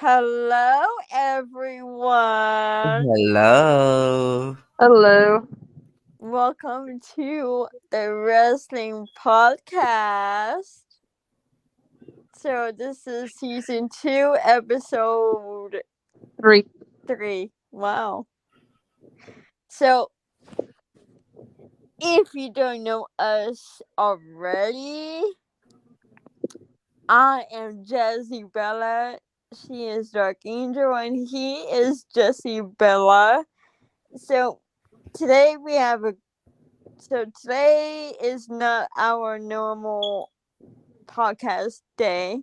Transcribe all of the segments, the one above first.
Hello, everyone. Hello. Hello. Welcome to the Wrestling Podcast. So, this is season 2, episode 3. 3. Wow. So, if you don't know us already, I am Jesse Bella. She is Dark Angel, and he is Jesse Bella. So, today we have a today is not our normal podcast day.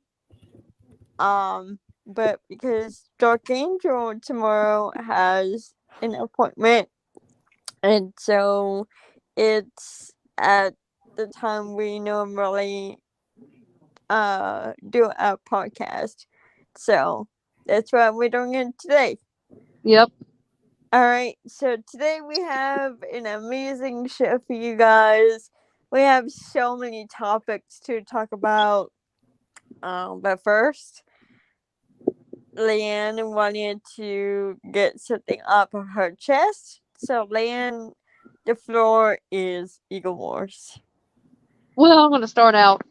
But because Dark Angel tomorrow has an appointment, and so it's at the time we normally do a podcast. So that's why we're doing it today. Yep. All right, so today we have an amazing show for you guys. We have so many topics to talk about. But first, Leanne wanted to get something up of her chest. So, Leanne, the floor is Eagle Wars. Well, I'm going to start out.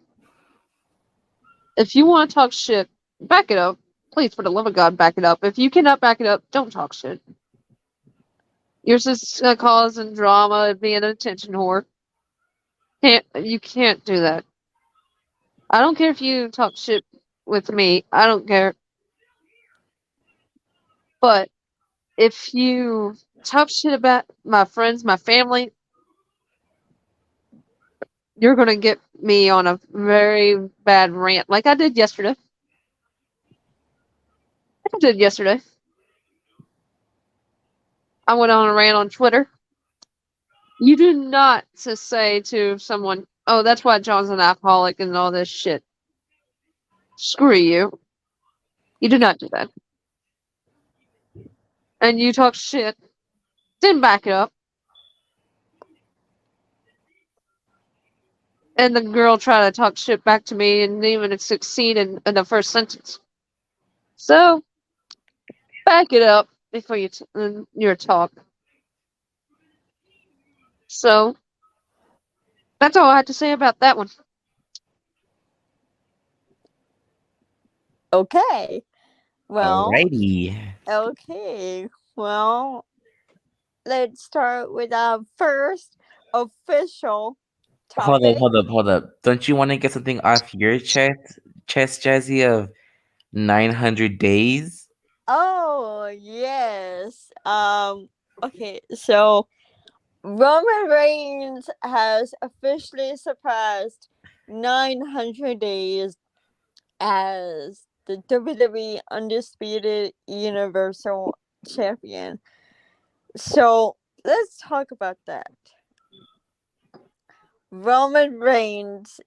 If you want to talk shit, back it up. Please, for the love of God, back it up. If you cannot back it up, don't talk shit. You're just causing drama and being an attention whore. You can't do that. I don't care if you talk shit with me. I don't care. But if you talk shit about my friends, my family, you're going to get me on a very bad rant like I did yesterday. I went on a rant on Twitter. You do not to say to someone, "Oh, that's why John's an alcoholic and all this shit." Screw you. You do not do that. And you talk shit, then back it up. And the girl tried to talk shit back to me and didn't even succeed in the first sentence. So, back it up before in your talk. So, that's all I had to say about that one. Okay. Well, Alrighty. okay. Well, let's start with our first official Hold up, topic. hold up, hold up. Don't you want to get something off your chest, Jazzy, of 900 days? Oh, yes. Okay, so Roman Reigns has officially surpassed 900 days as the WWE Undisputed Universal Champion. So let's talk about that. Roman Reigns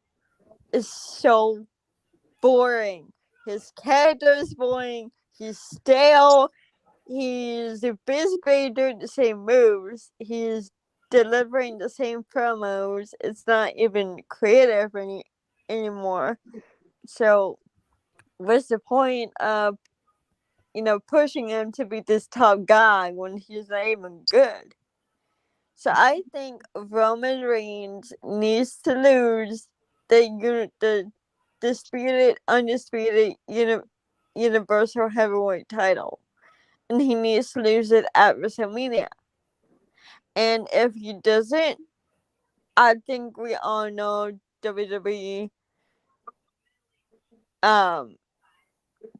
is so boring. His character is boring. He's stale. He's basically doing the same moves. He's delivering the same promos. It's not even creative anymore. So, what's the point of pushing him to be this top guy when he's not even good? So I think Roman Reigns needs to lose the disputed undisputed universal heavyweight title, and he needs to lose it at WrestleMania. And if he doesn't, I think we all know WWE um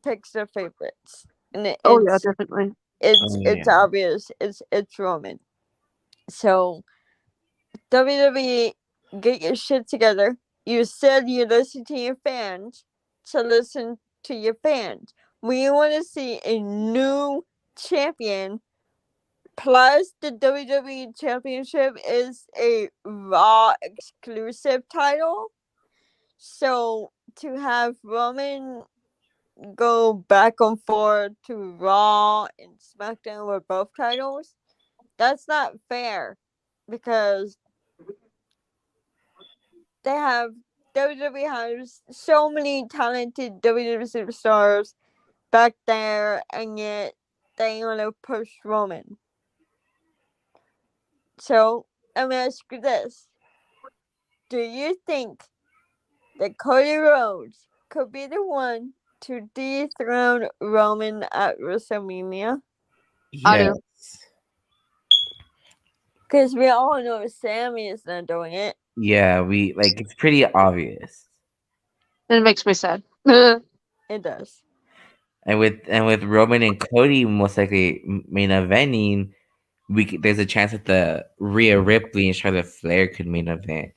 picks their favorites, and Oh, yeah, definitely. Oh, it's yeah. obvious. It's Roman. So WWE, get your shit together. You said you listen to your fans, so listen to your fans. We want to see a new champion. Plus, the WWE Championship is a Raw exclusive title. So, to have Roman go back and forth to Raw and SmackDown with both titles, that's not fair because they have WWE has so many talented WWE superstars back there, and yet they want to push Roman. So I'm gonna ask you this: do you think that Cody Rhodes could be the one to dethrone Roman at WrestleMania? I Yes. do. Because we all know Sammy is not doing it. Yeah, we like it's pretty obvious. And it makes me sad. That's It does. And with Roman and Cody most likely main eventing, there's a chance that the Rhea Ripley and Charlotte Flair could main event.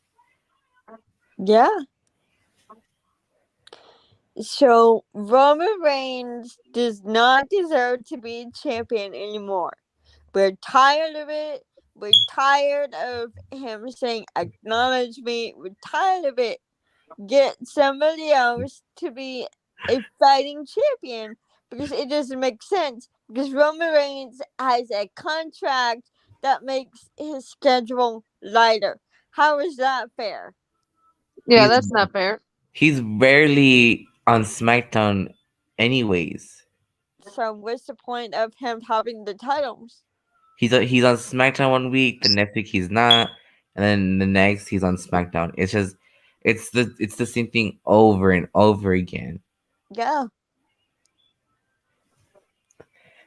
Yeah. So Roman Reigns does not deserve to be champion anymore. We're tired of it. We're tired of him saying, "Acknowledge me." We're tired of it. Get somebody else to be a fighting champion, because it doesn't make sense. Because Roman Reigns has a contract that makes his schedule lighter. How is that fair? Yeah, He's that's not fair. he's rarely on SmackDown anyways. So what's the point of him having the titles? He's on SmackDown one week, the next week he's not, and then the next he's on SmackDown. It's just it's the same thing over and over again. Yeah,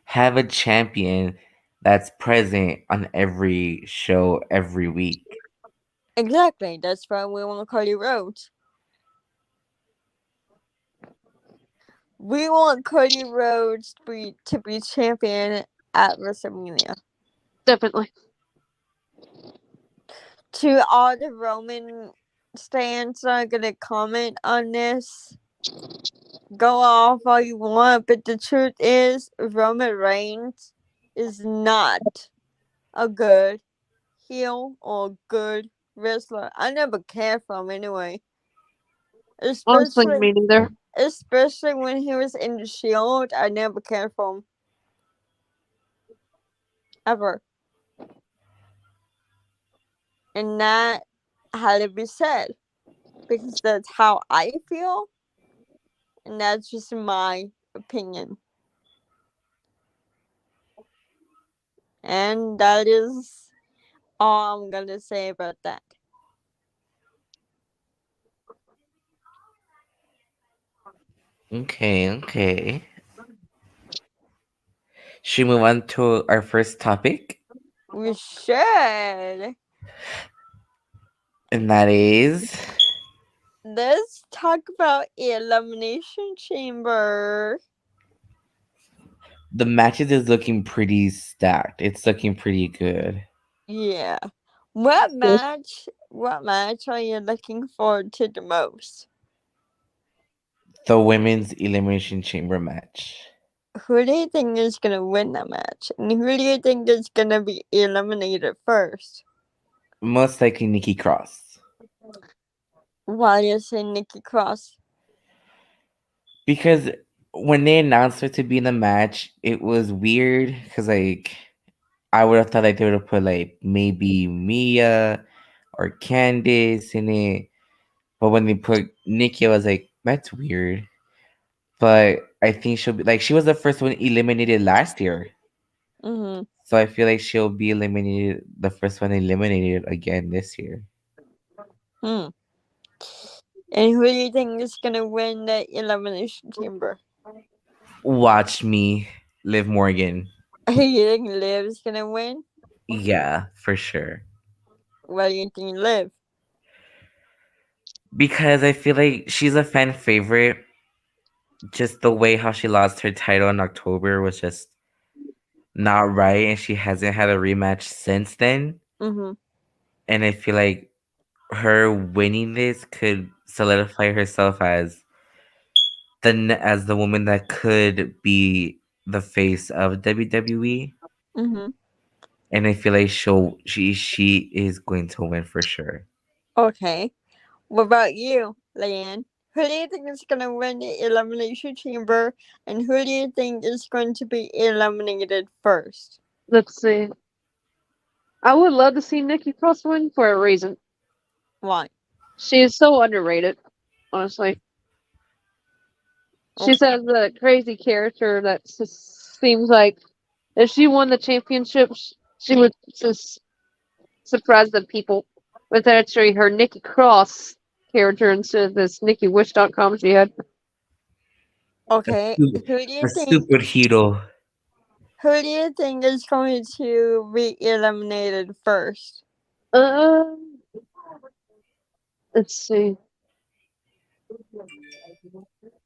Have a champion that's present on every show every week. exactly. That's why we want Cody Rhodes. We want Cody Rhodes to be champion at WrestleMania. Definitely. To all the Roman stands that are gonna comment on this, go off all you want, but the truth is Roman Reigns is not a good heel or good wrestler. I never cared for him anyway. Honestly, Especially me neither. when he was in the Shield, I never cared for him. Ever. And that had to be said. Because that's how I feel. And that's just my opinion. And that is all I'm gonna say about that. Okay. Should we move on to our first topic? We should. And that is Let's talk about Elimination Chamber. the matches is looking pretty stacked. It's looking pretty good. Yeah. What match are you looking forward to the most? The women's elimination chamber match. Who do you think is gonna win that match? And who do you think is gonna be eliminated first? Most likely Nikki Cross. Why do you say Nikki Cross? Because when they announced her to be in the match, it was weird because like I would have thought like they would have put like maybe Mia or Candice in it. But when they put Nikki, I was like, that's weird. But I think she'll be like she was the first one eliminated last year. Mm-hmm. So I feel like she'll be eliminated, the first one eliminated again this year. Hmm. And who do you think is gonna win the Elimination Chamber? Watch me, Liv Morgan. You think Liv's gonna win? Yeah, for sure. Why do you think Liv? Because I feel like she's a fan favorite. Just the way how she lost her title in October was just not right, and she hasn't had a rematch since then. Mm-hmm. And I feel like her winning this could solidify herself as the woman that could be the face of WWE. Mm-hmm. And I feel like she is going to win for sure. Okay. What about you, Leanne? Who do you think is gonna win the Elimination Chamber, and who do you think is going to be eliminated first? Let's see. I would love to see Nikki Cross win for a reason. Why? She is so underrated, honestly. She says a crazy character that just seems like if she won the championship, she would just surprise the people with actually her Nikki Cross character instead of this NikkiWish.com she had. Okay, A superhero. who do you think is going to be eliminated first? Let's see.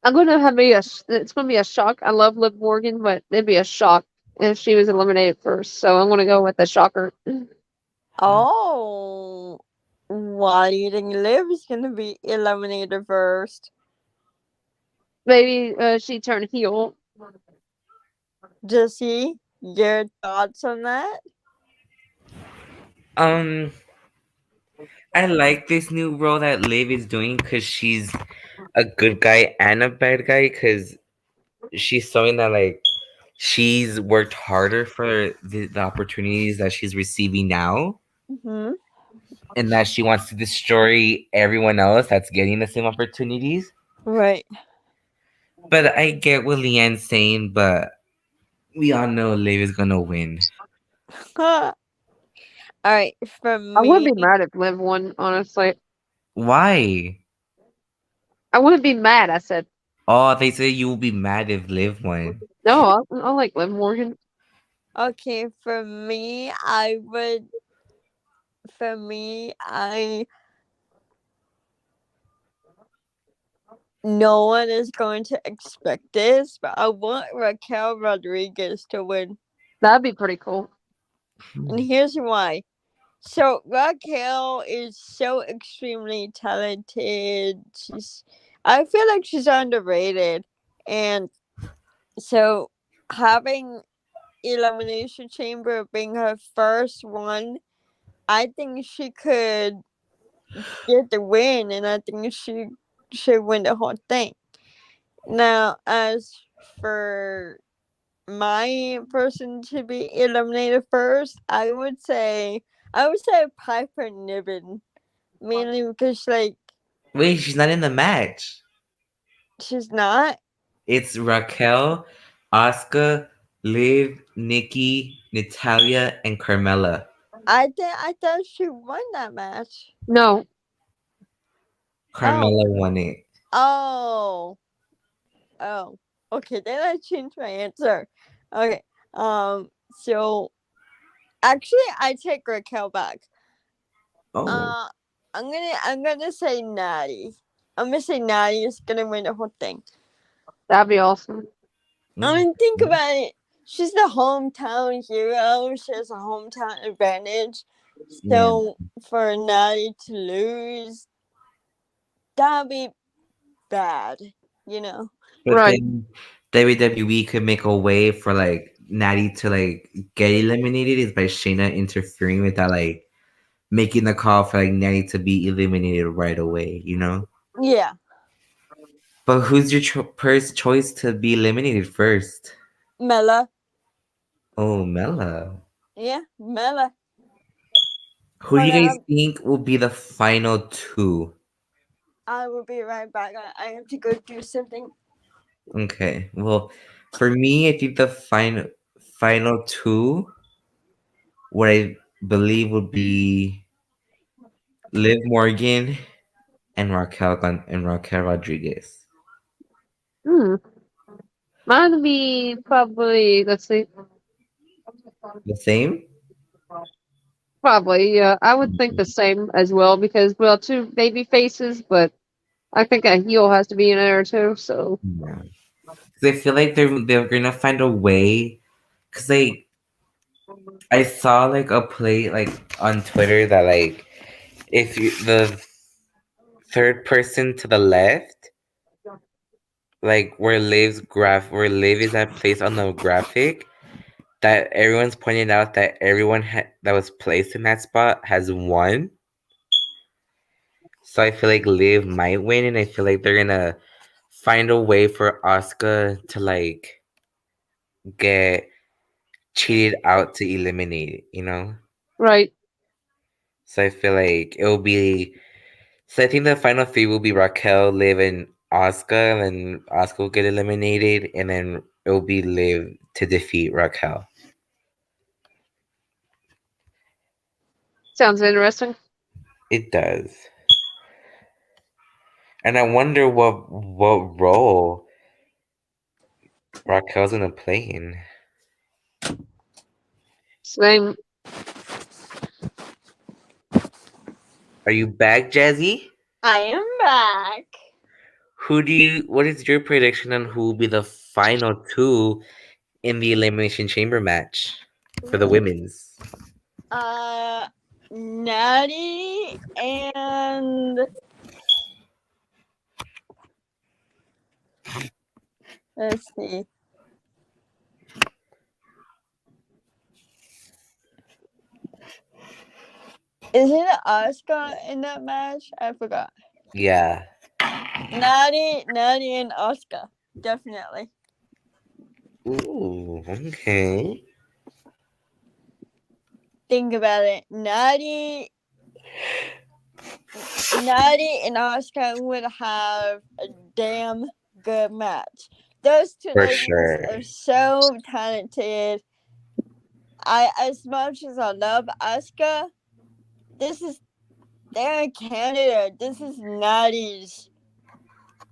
I'm gonna have it's gonna be a shock. I love Liv Morgan, but it'd be a shock if she was eliminated first. So I'm gonna go with the shocker. Oh, why do you think Liv is going to be eliminated first? Maybe she turned heel. Jesse, your thoughts on that? I like this new role that Liv is doing because she's a good guy and a bad guy because she's showing that like she's worked harder for the opportunities that she's receiving now, Mm-hmm. and that she wants to destroy everyone else that's getting the same opportunities. Right. But I get what Leanne's saying, but we all know Liv is gonna win. All right, for I wouldn't me, be mad if Liv won, honestly. Why? I wouldn't be mad, I said. Oh, they say you will be mad if Liv won. No, I like Liv Morgan. okay, for me, I would. For me, no one is going to expect this, but I want Raquel Rodriguez to win. That'd be pretty cool. And here's why. So Raquel is so extremely talented. I feel like she's underrated. And so having Elimination Chamber being her first one, I think she could get the win, and I think she should win the whole thing. Now, as for my person to be eliminated first, I would say Piper Niven, mainly because Wait, she's not in the match. she's not. It's Raquel, Asuka, Liv, Nikki, Natalia, and Carmella. I thought she won that match. No. Carmella won it. Oh. Okay, then I changed my answer. Okay. So actually I take Raquel back. Oh. I'm gonna say Natty. I'm gonna say Natty is gonna win the whole thing. That'd be awesome. I mean, think about it. She's the hometown hero. She has a hometown advantage. So for Natty to lose, that'd be bad, you know. But Right. then WWE could make a way for like Natty to like get eliminated is by Shayna interfering with that, like making the call for like Natty to be eliminated right away, you know? Yeah. But who's your first choice to be eliminated first? Mela. Oh, Mela. Yeah, Mela. Who do you guys think will be the final two? I will be right back. I have to go do something. Okay. Well, for me, I think the final two, what I believe would be Liv Morgan and Raquel Rodriguez. Mine would be probably, let's see. The same? Probably, yeah. I would think the same as well because, well, two baby faces, but I think a heel has to be in there too, so. Yeah. Because I feel like they're gonna find a way. Because I saw like a play like on Twitter that like if the third person to the left, like where Liv is at place on the graphic, that everyone's pointing out that everyone that was placed in that spot has won. So I feel like Liv might win, and I feel like they're gonna find a way for Asuka to like get cheated out to eliminate it, you know? Right. So I feel like it will be. So I think the final three will be Raquel, Liv, and Asuka, and Asuka will get eliminated, and then it'll be Liv to defeat Raquel. Sounds interesting. It does. And I wonder what role Raquel's gonna play in. Same. Are you back, Jazzy? I am back. What is your prediction on who will be the final two in the Elimination Chamber match for the women's? Natty and let's see. Is it Asuka in that match? I forgot. Yeah. Natty and Asuka. Definitely. Ooh, okay. Think about it. Natty and Asuka would have a damn good match. Those two For ladies sure. are so talented. As much as I love Asuka, they're in Canada. This is Natty's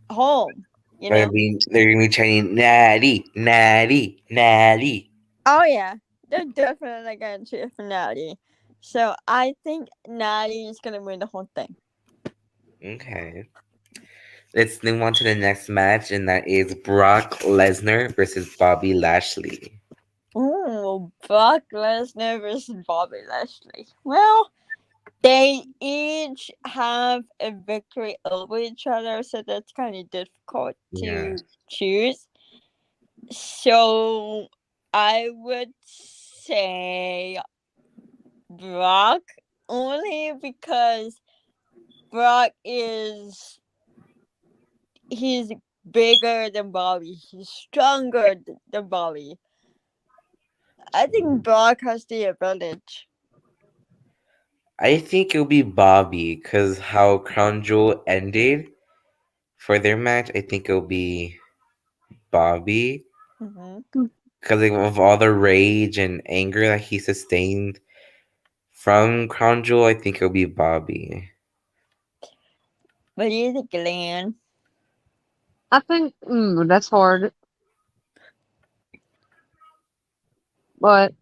home. You know? They're gonna be chanting Natty, Natty, Natty. Oh yeah, they're definitely gonna cheer for Natty. So I think Natty is gonna win the whole thing. Okay. Let's move on to the next match, and that is Brock Lesnar versus Bobby Lashley. Ooh, Brock Lesnar versus Bobby Lashley. Well, they each have a victory over each other, so that's kind of difficult to choose. So I would say Brock, only because Brock he's bigger than Bobby. He's stronger than Bobby. I think Brock has the advantage. I think it'll be Bobby, because how Crown Jewel ended for their match, I think it'll be Bobby. Because of all the rage and anger that he sustained from Crown Jewel, I think it'll be Bobby. What do you think, Glenn? I think that's hard. But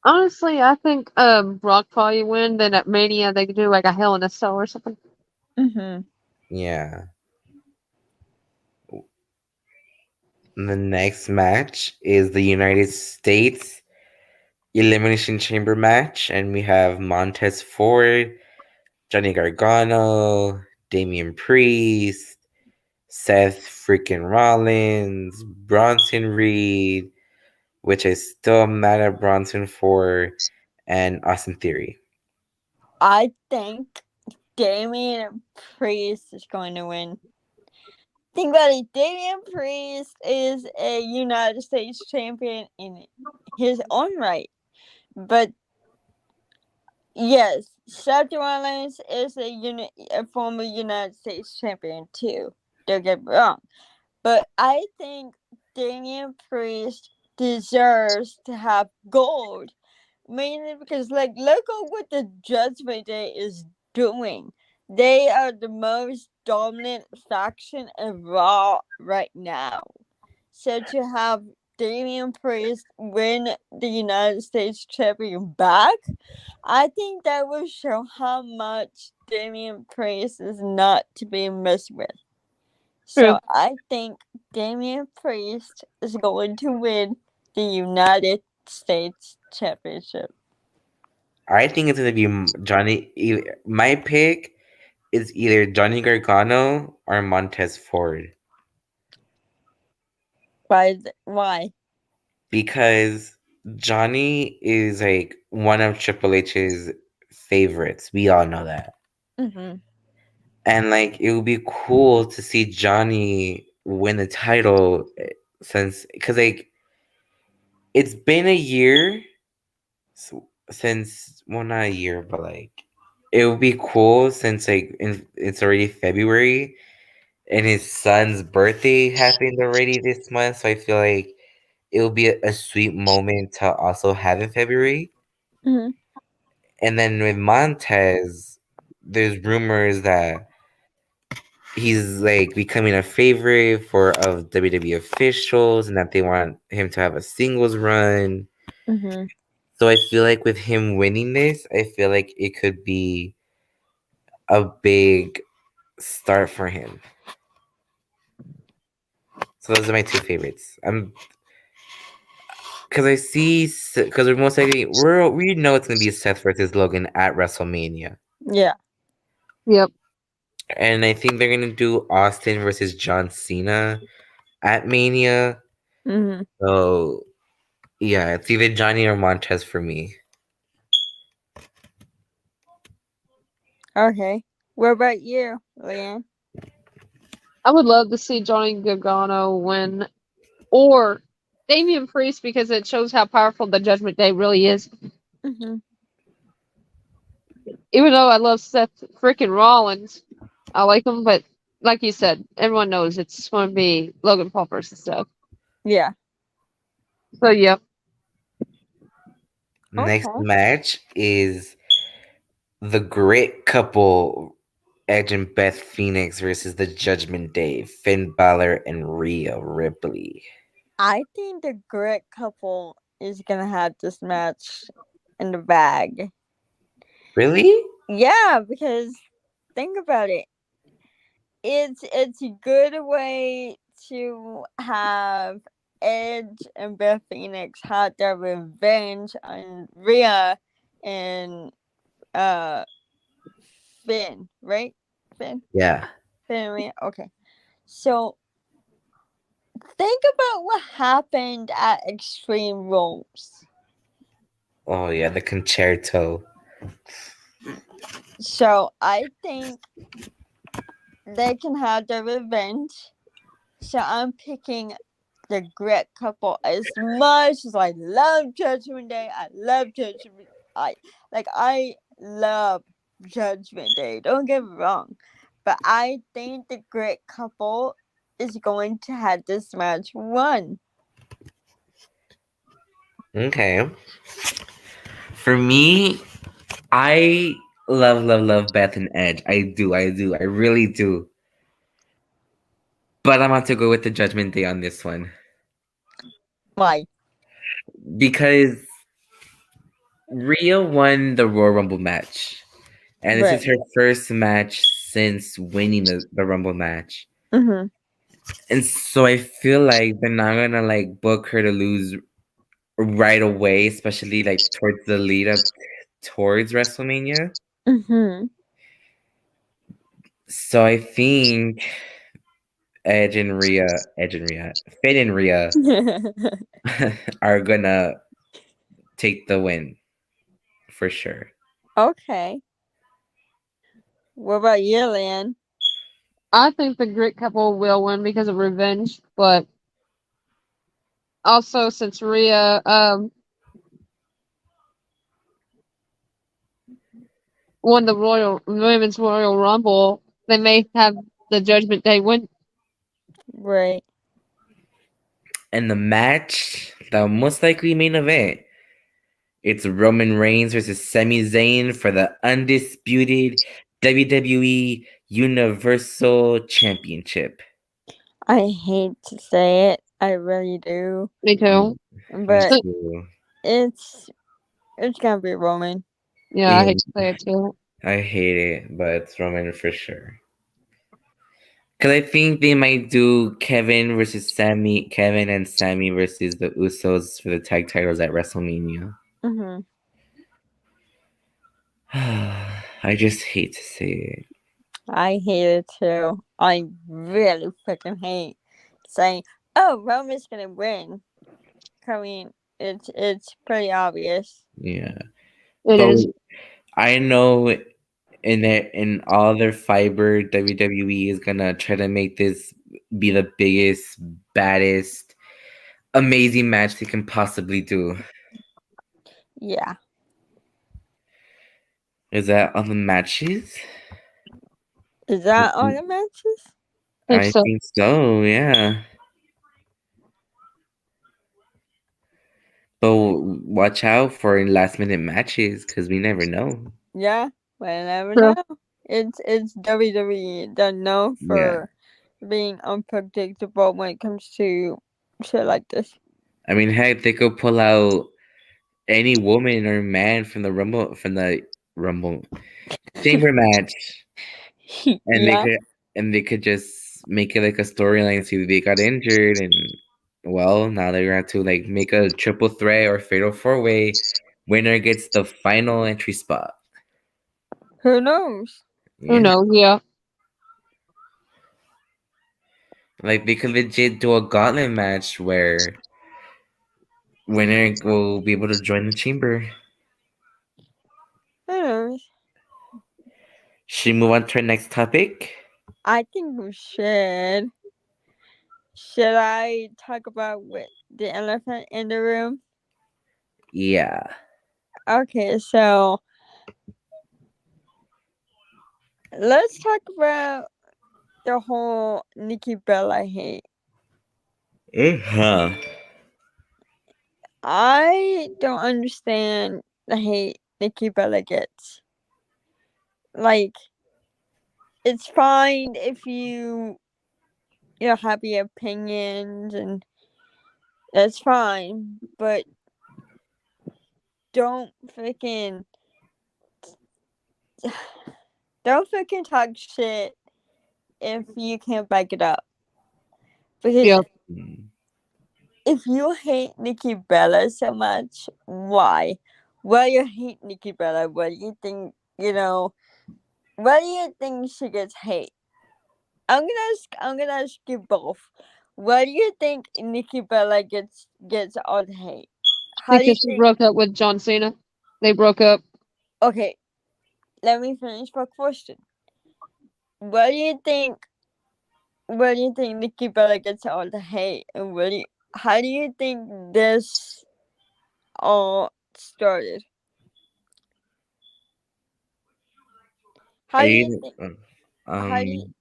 honestly, I think Brock probably win. Then at Mania they could do like a Hell in a Cell or something. Yeah. The next match is the United States Elimination Chamber match, and we have Montez Ford, Johnny Gargano, Damian Priest, Seth freaking Rollins, Bronson Reed, which I still mad at Bronson for, and Austin Theory. I think Damian Priest is going to win. Think about it. Damian Priest is a United States champion in his own right. But yes, Seth Rollins is a former United States champion too. Don't get me wrong. But I think Damian Priest deserves to have gold. Mainly because, look at what the Judgment Day is doing. They are the most dominant faction of Raw right now. So to have Damian Priest win the United States champion back, I think that will show how much Damian Priest is not to be messed with. So I think Damian Priest is going to win the United States Championship. I think it's going to be Johnny. My pick is either Johnny Gargano or Montez Ford. Why? Because Johnny is like one of Triple H's favorites. We all know that. And like it would be cool to see Johnny win the title because like it's been a year since, well, not a year, but like it would be cool since like it's already February, And his son's birthday happened already this month, so I feel like it will be a sweet moment to also have in February. Hmm. And then with Montez, there's rumors that he's like becoming a favorite for of WWE officials and that they want him to have a singles run. Hmm. So I feel like with him winning this, I feel like it could be a big start for him. So those are my two favorites. I'm because I see because we're most likely we know it's gonna be Seth versus Logan at WrestleMania, Yeah. Yep. and I think they're gonna do Austin versus John Cena at Mania. Hmm. So yeah, it's either Johnny or Montez for me. Okay. What about you, Leanne? I would love to see Johnny Gargano win, or Damian Priest, because it shows how powerful the Judgment Day really is. Hmm. Even though I love Seth freaking Rollins, I like him, but like you said, everyone knows it's going to be Logan Paul versus Seth. Yeah. So, yep. Next Okay. match is the Grit Couple, Edge and Beth Phoenix versus the Judgment Day, Finn Balor and Rhea Ripley. I think the Grit Couple is gonna have this match in the bag. Really? Yeah, because think about it. It's a good way to have Edge and Beth Phoenix have their revenge on Rhea and uh Finn, right? Finn? Yeah. Finn and Rhea? Okay. So think about what happened at Extreme Rules. Oh yeah, the concerto. So I think they can have their revenge. So I'm picking the Grit Couple as much as I love Judgment Day. I love Judgment. I love Judgment Day. Don't get me wrong, but I think the Grit Couple is going to have this match won. Okay. For me, I love Beth and Edge. I do, I really do. But I'm about to go with the Judgment Day on this one Why? because Rhea won the Royal Rumble match, and this is Right. her first match since winning the Rumble match. Mm-hmm. And so I feel like they're not gonna like book her to lose right away, especially like towards the lead up towards WrestleMania. Mm-hmm. So I think Finn and Rhea are gonna take the win for sure. Okay. What about you, Lynn? I think the Grit Couple will win because of revenge, but also since Rhea won the Women's Royal Rumble, they may have the Judgment Day win. Right. And the match, the most likely main event, it's Roman Reigns versus Sami Zayn for the undisputed WWE Universal Championship. I hate to say it. I really do. Me too. Me But too. it's gonna be Roman. Yeah, I hate to say it too. I hate it, but it's Roman for sure. Because I think they might do Kevin and Sammy versus the Usos for the tag titles at WrestleMania. Mm-hmm. I just hate to say it. I hate it too. I really freaking hate saying, "Oh, Roman's gonna win." I mean, it's pretty obvious. Yeah. It But is. I know in all their fiber, WWE is gonna try to make this be the biggest, baddest, amazing match they can possibly do. Yeah. Is that all the matches? Is that all the matches? Think I so. think so, yeah. But watch out for last minute matches because we never know. Yeah, we never True. know. It's WWE. They're known Yeah. for being unpredictable when it comes to shit like this. I mean, heck, they could pull out any woman or man from the Rumble Chamber match, and Yeah. they could just make it like a storyline. See, they got injured, and well, now they're gonna have to like make a triple threat or fatal four way. Winner gets the final entry spot. Who knows? Who Yeah, knows? Yeah. like they could legit do a gauntlet match where winner will be able to join the chamber. Who knows? Should we move on to our next topic? I think we should. Should I talk about with the elephant in the room? Yeah. Okay, so let's talk about the whole Nikki Bella hate. Uh-huh. I don't understand the hate Nikki Bella gets. Like, it's fine if you have your opinions, and that's fine, but don't freaking talk shit if you can't back it up. Because Yeah. Mm. if you hate Nikki Bella so much, why? Why you hate Nikki Bella? What do you think? Why do you think she gets hate? I'm gonna ask you both. Why do you think Nikki Bella gets all the hate? How do you Because she think? broke up with John Cena. They broke up. Okay, let me finish my question. Why do you think? Why do you think Nikki Bella gets all the hate? And how do you think this all started? How Are do you you think? um How do you?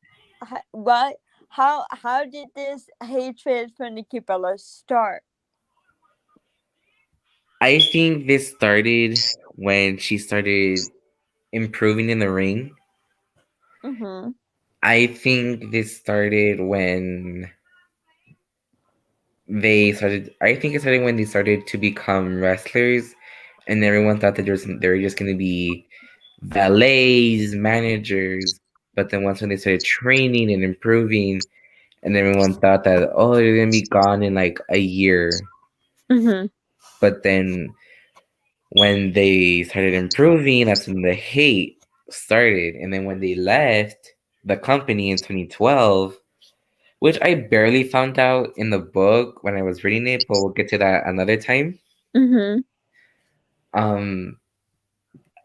What? How did this hatred for Nikki Bella start? I think this started when she started improving in the ring. Mm-hmm. I think this started when I think it started when they started to become wrestlers and everyone thought that they were just gonna be valets, managers. But then once when they started training and improving, and everyone thought that, oh, they're gonna be gone in like a year. Mm-hmm. But then when they started improving, that's when the hate started. And then when they left the company in 2012, which I barely found out in the book when I was reading it, but we'll get to that another time. Mm-hmm. Um,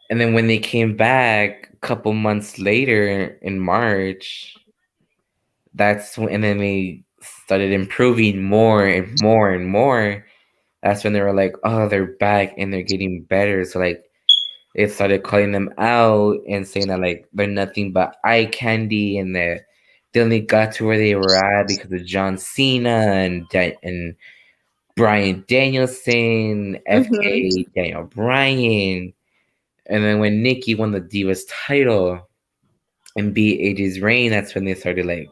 and then when they came back a couple months later in March, and then they started improving more and more and more. That's when they were like, oh, they're back and they're getting better. So like it started calling them out and saying that like they're nothing but eye candy and that they only got to where they were at because of John Cena and Brian Danielson, Mm-hmm. FK Daniel Bryan. And then when Nikki won the Divas title and beat AJ's reign, that's when they started like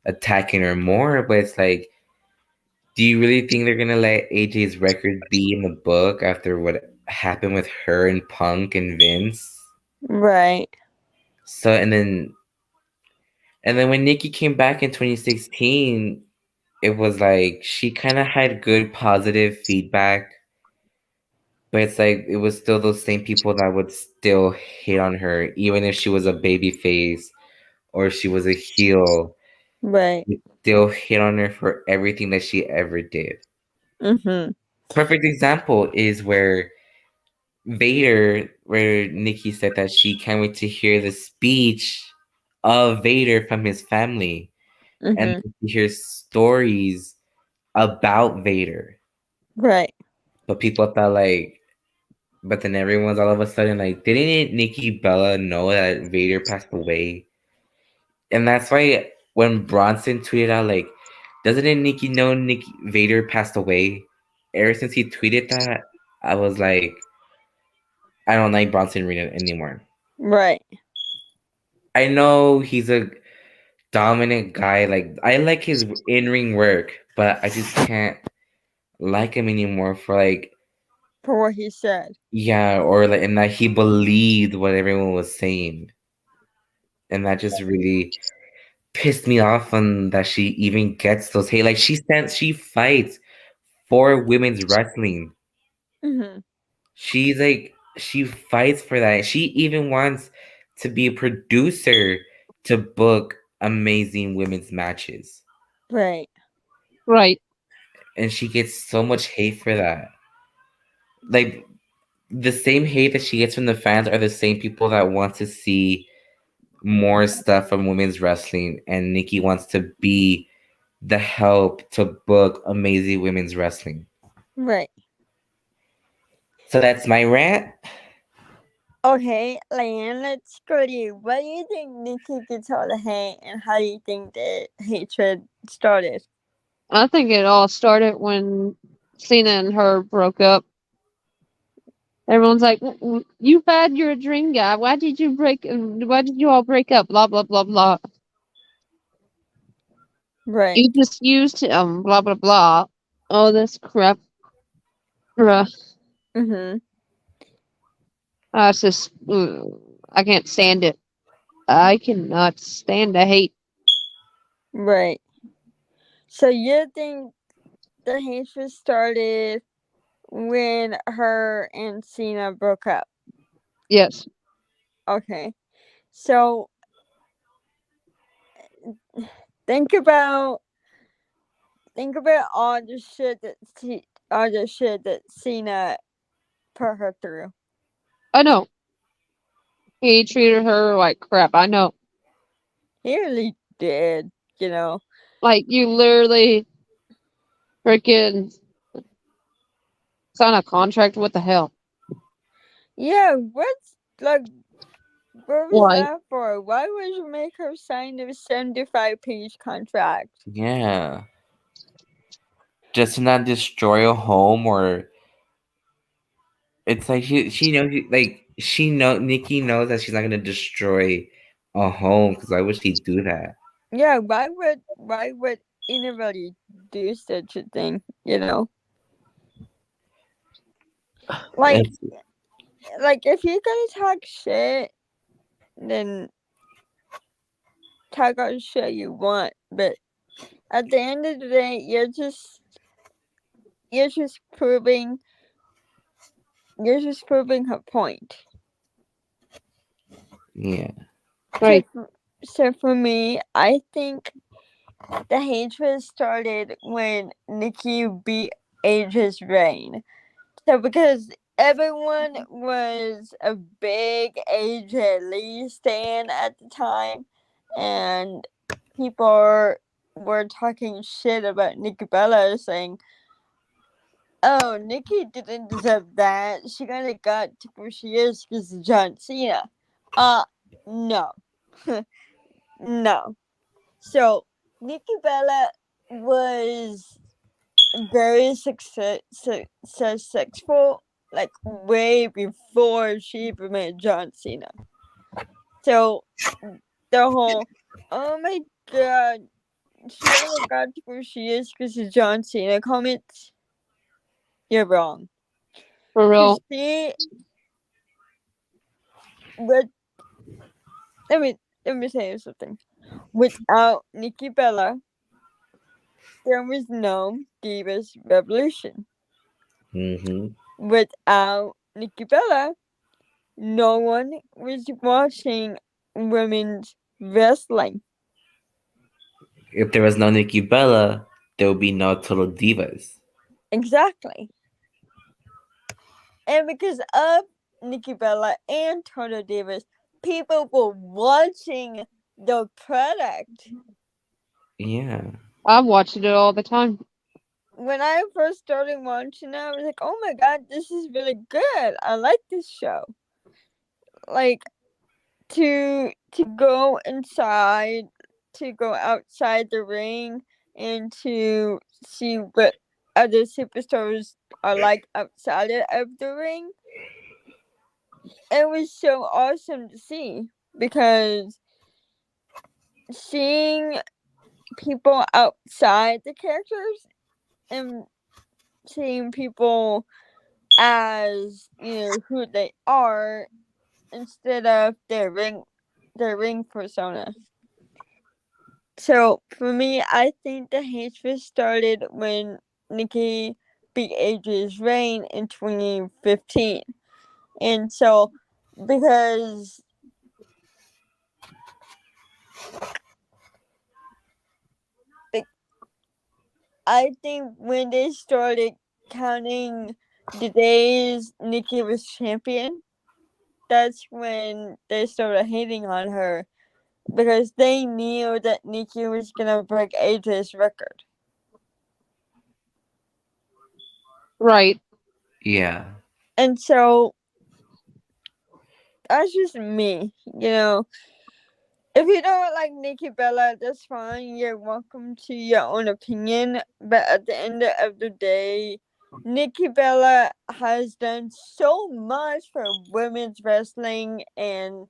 attacking her more. But it's like, do you really think they're gonna let AJ's record be in the book after what happened with her and Punk and Vince? Right. So and then when Nikki came back in 2016, it was like she kind of had good positive feedback, but it's like it was still those same people that would still hate on her, even if she was a baby face or she was a heel. Right. They still hate on her for everything that she ever did. Mm-hmm. Perfect example is where Nikki said that she can't wait to hear the speech of Vader from his family and Mm-hmm. to hear stories about Vader. Right. But people thought like, but then everyone's all of a sudden like, didn't Nikki Bella know that Vader passed away? And that's why when Bronson tweeted out like, "Doesn't it Nikki know Nick Vader passed away?" Ever since he tweeted that, I was like, I don't like Bronson Reed anymore. Right. I know he's a dominant guy. Like I like his in-ring work, but I just can't like him anymore for like For what he said. yeah, or like and that he believed what everyone was saying. And that just really pissed me off on that she even gets those hate. Like she fights for women's wrestling. Hmm. She fights for that. She even wants to be a producer to book amazing women's matches. Right. Right. And she gets so much hate for that. Like the same hate that she gets from the fans are the same people that want to see more stuff from women's wrestling, and Nikki wants to be the help to book amazing women's wrestling. Right. So that's my rant. Okay, Leanne, let's go to you. What do you think Nikki gets all the hate, and how do you think the hatred started? I think it all started when Cena and her broke up. Everyone's like, "You had your dream guy. Why did you all break up? Blah blah blah blah. Right. You just used him. Blah blah blah. All this crap. Bruh. Mm-hmm. It's just, I can't stand it. I cannot stand the hate. Right. So you think the hatred started when her and Cena broke up? Yes. Okay. So think about all the shit that Cena put her through. I know. He treated her like crap. I know. He really did, you know. Like, you literally freaking sign a contract. What the hell? Yeah, what's like what was Why? that for? Why would you make her sign a 75-page contract? Yeah. Just to not destroy a home, or it's like she knows Nikki knows that she's not gonna destroy a home, because why would she do that? Yeah, why would anybody do such a thing, you know? Like if you're gonna talk shit, then talk all the shit you want, but at the end of the day, you're just proving her point. Yeah. Right. So for me, I think the hatred started when Nikki beat AJ's reign. So because everyone was a big AJ Lee stan at the time, and people were talking shit about Nikki Bella, saying, "Oh, Nikki didn't deserve that. She kinda got to where she is because of John Cena." No. No. So, Nikki Bella was very successful, like, way before she even met John Cena. So, the whole, "Oh my god, she only got to where she is because of John Cena" comments, you're wrong. For real. She would, let me tell you something. Without Nikki Bella, there was no Divas Revolution. Mm-hmm. Without Nikki Bella, no one was watching women's wrestling. If there was no Nikki Bella, there would be no Total Divas. Exactly. And because of Nikki Bella and Total Divas, people were watching the product. Yeah. I'm watching it all the time. When I first started watching it, I was like, "Oh my god, this is really good. I like this show." Like, to go inside to go outside the ring and to see what other superstars are like outside of the ring. It was so awesome to see because seeing people outside the characters and seeing people as who they are instead of their ring persona. So for me, I think the hatred started when Nikki beat AJ's reign in 2015, and so because I think when they started counting the days Nikki was champion, that's when they started hating on her because they knew that Nikki was gonna break AJ's record. Right. Yeah. And so that's just me, If you don't like Nikki Bella, that's fine. You're welcome to your own opinion. But at the end of the day, Nikki Bella has done so much for women's wrestling, and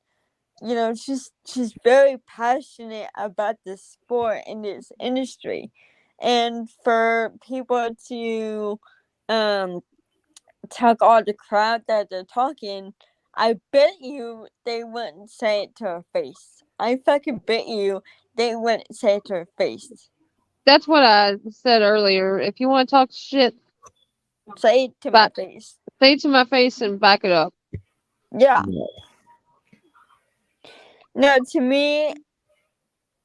she's very passionate about this sport and this industry. And for people to talk all the crap that they're talking, I bet you they wouldn't say it to her face. I fucking bet you they wouldn't say it to her face. That's what I said earlier. If you want to talk shit, Say it to my face. say it to my face and back it up. Yeah. No, to me,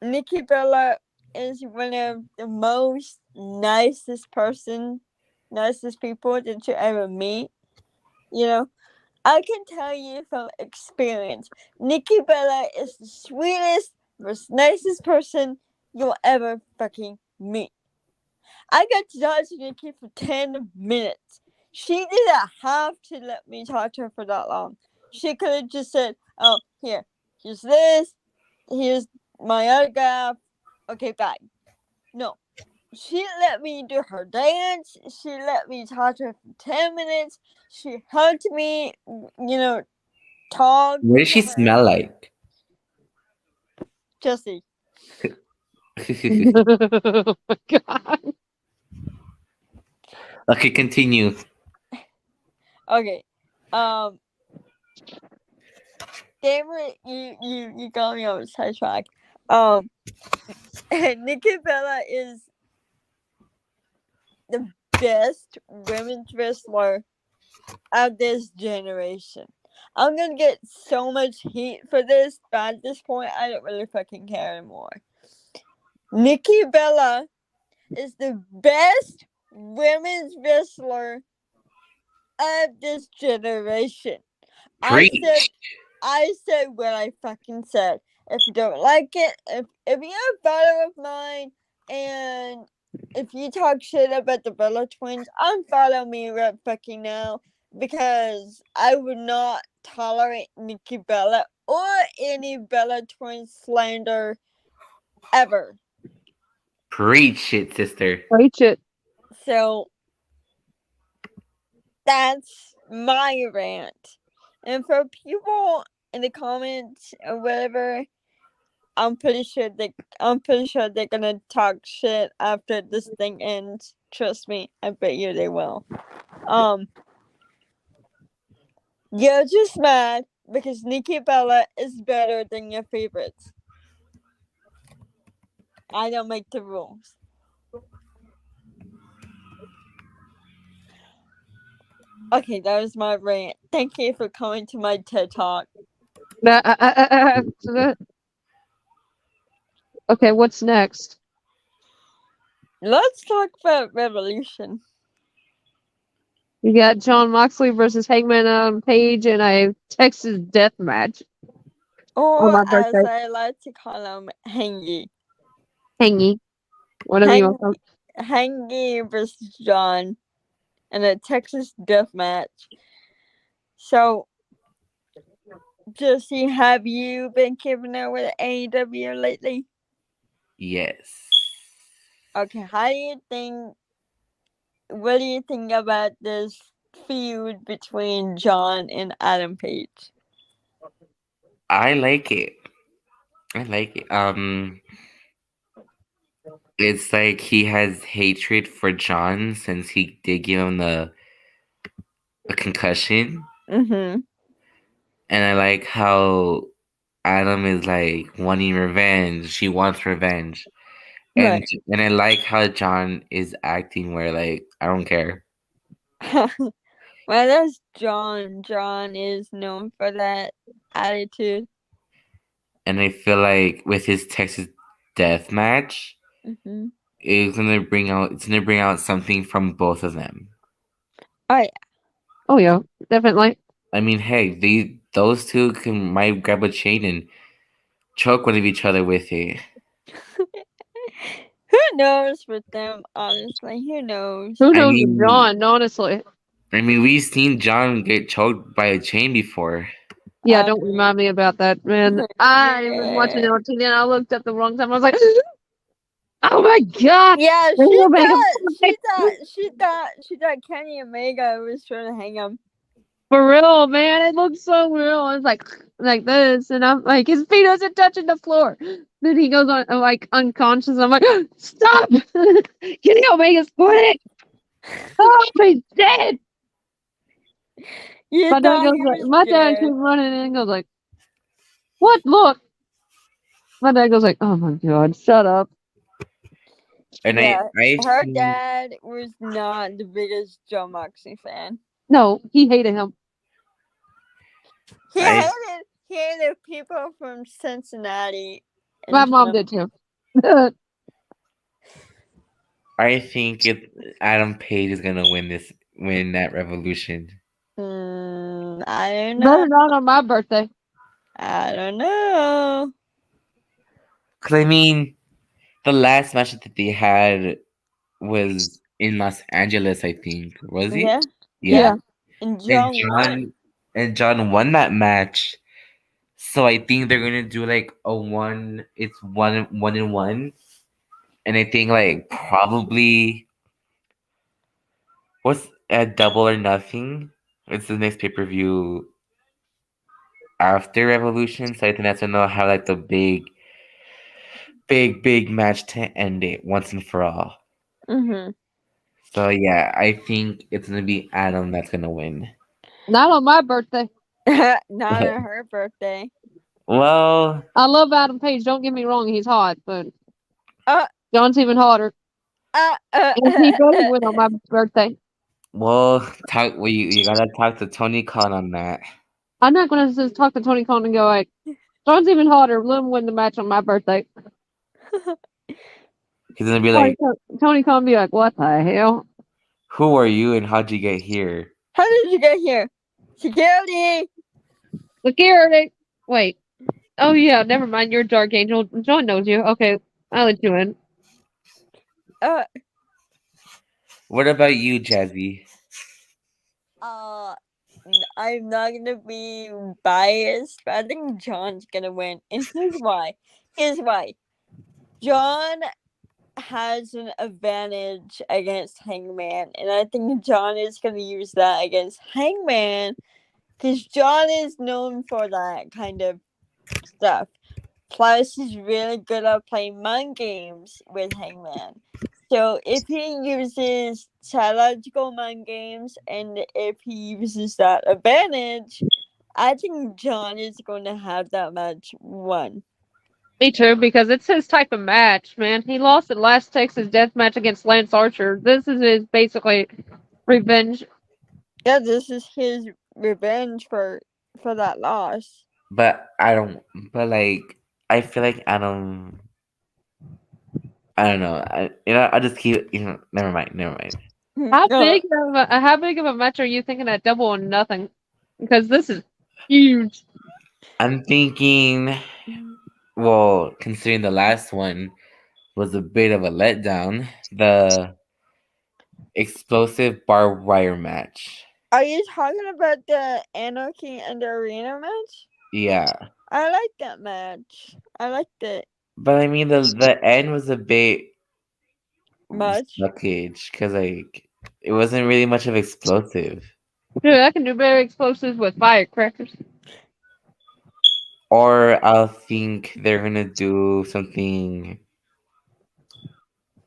Nikki Bella is one of the most nicest people that you ever meet. I can tell you from experience, Nikki Bella is the sweetest, most nicest person you'll ever fucking meet. I got to talk to Nikki for 10 minutes. She didn't have to let me talk to her for that long. She could have just said, oh, here's this, here's my autograph, okay, bye. No. She let me do her dance. She let me talk to her for 10 minutes. She hugged me, talk. What does she smell like? Jesse. Oh my god. Okay, continue. Okay. David, you got me on the sidetrack. Nikki Bella is the best women's wrestler of this generation. I'm gonna get so much heat for this, but at this point, I don't really fucking care anymore. Nikki Bella is the best women's wrestler of this generation. Preach. I said what I fucking said. If you don't like it, if you're a follower of mine, and if you talk shit about the Bella twins, unfollow me right fucking now, because I would not tolerate Nikki Bella or any Bella twin slander ever. Preach it, sister. Preach it. So that's my rant. And for people in the comments or whatever, I'm pretty sure they're gonna talk shit after this thing ends. Trust me, I bet you they will. You're just mad because Nikki Bella is better than your favorites. I don't make the rules. Okay, that was my rant. Thank you for coming to my TED Talk. Okay, what's next? Let's talk about Revolution. You got John Moxley versus Hangman on Page in a Texas death match. Or my as birthday. I like to call him, Hangy. Hangy. Whatever you want to call it. Hangy versus John in a Texas death match. So, Jesse, have you been keeping up with AEW lately? Yes. Okay, what do you think about this feud between John and Adam Page? I like it. I like it. It's like he has hatred for John since he did give him a concussion. Mm-hmm. And I like how Adam is like wanting revenge. She wants revenge. And Right. and I like how John is acting where like I don't care. Well, that's John. John is known for that attitude. And I feel like with his Texas death match, Mm-hmm. it's gonna bring out something from both of them. Oh yeah. Oh yeah, definitely. I mean, hey, those two might grab a chain and choke one of each other with it. Who knows with them? Honestly, who knows? Who I knows with mean, John, honestly. we've seen John get choked by a chain before. Yeah, don't remind me about that, man. I was watching it Yeah. on TV and I looked up the wrong time. I was like, oh my god! Yeah, They will make him she thought Kenny Omega was trying to hang him. for real, man. It looks so real. It's like this, and I'm like, his feet wasn't touching the floor. Then he goes on like unconscious. I'm like, stop! Kenny Omega's quitting. Oh, he's dead. You My dad thought goes he like, was my dad dead. came running in and goes like, what? Look. My dad goes like, oh my god, shut up. And Yeah, I've her seen dad was not the biggest Joe Moxley fan. No, he hated him. He I hated people from Cincinnati. My and mom from- did too. I think Adam Page is gonna win that Revolution. I don't Better know. not on my birthday. I don't know. Cause I mean, the last match that they had was in Los Angeles. I think was he? Yeah. Yeah. And And John won. John won that match. So I think they're gonna do like it's one and one. And I think like probably what's a Double or Nothing? It's the next pay-per-view after Revolution. So I think that's when they'll have like the big match to end it once and for all. Mm-hmm. So yeah, I think it's gonna be Adam that's gonna win. Not on my birthday. Not on her birthday. Well, I love Adam Page. Don't get me wrong, he's hot, but Uh, John's even hotter. And he better win on my birthday. you gotta talk to Tony Khan on that. I'm not gonna just talk to Tony Khan and go like, John's even hotter. Let him win the match on my birthday. He's gonna be like, Tony Khan be like, what the hell? "Who are you and how'd you get here?" How did you get here? Security. Security. Wait. Oh yeah, never mind. You're Dark Angel. John knows you. Okay, I'll let you in. What about you, Jazzy? I'm not gonna be biased, but I think John's gonna win. And here's why. John has an advantage against Hangman, and I think John is gonna use that against Hangman because John is known for that kind of stuff. Plus, he's really good at playing mind games with Hangman. So if he uses psychological mind games and if he uses that advantage, I think John is going to have that match won. Me too, because it's his type of match, man. He lost the last Texas death match against Lance Archer. This is his basically revenge. Yeah, this is his revenge for that loss. But I don't. But like, I feel like Adam. I don't know. I just keep. Never mind. How big of a match are you thinking at Double or Nothing? Because this is huge. I'm thinking. Well, considering the last one was a bit of a letdown, the explosive barbed wire match. Are you talking about the Anarchy and the Arena match? Yeah. I like that match. I liked it. But I mean, the end was a bit Much. suckage because like it wasn't really much of explosive. Dude, I can do very explosives with firecrackers. Or I'll think they're gonna do something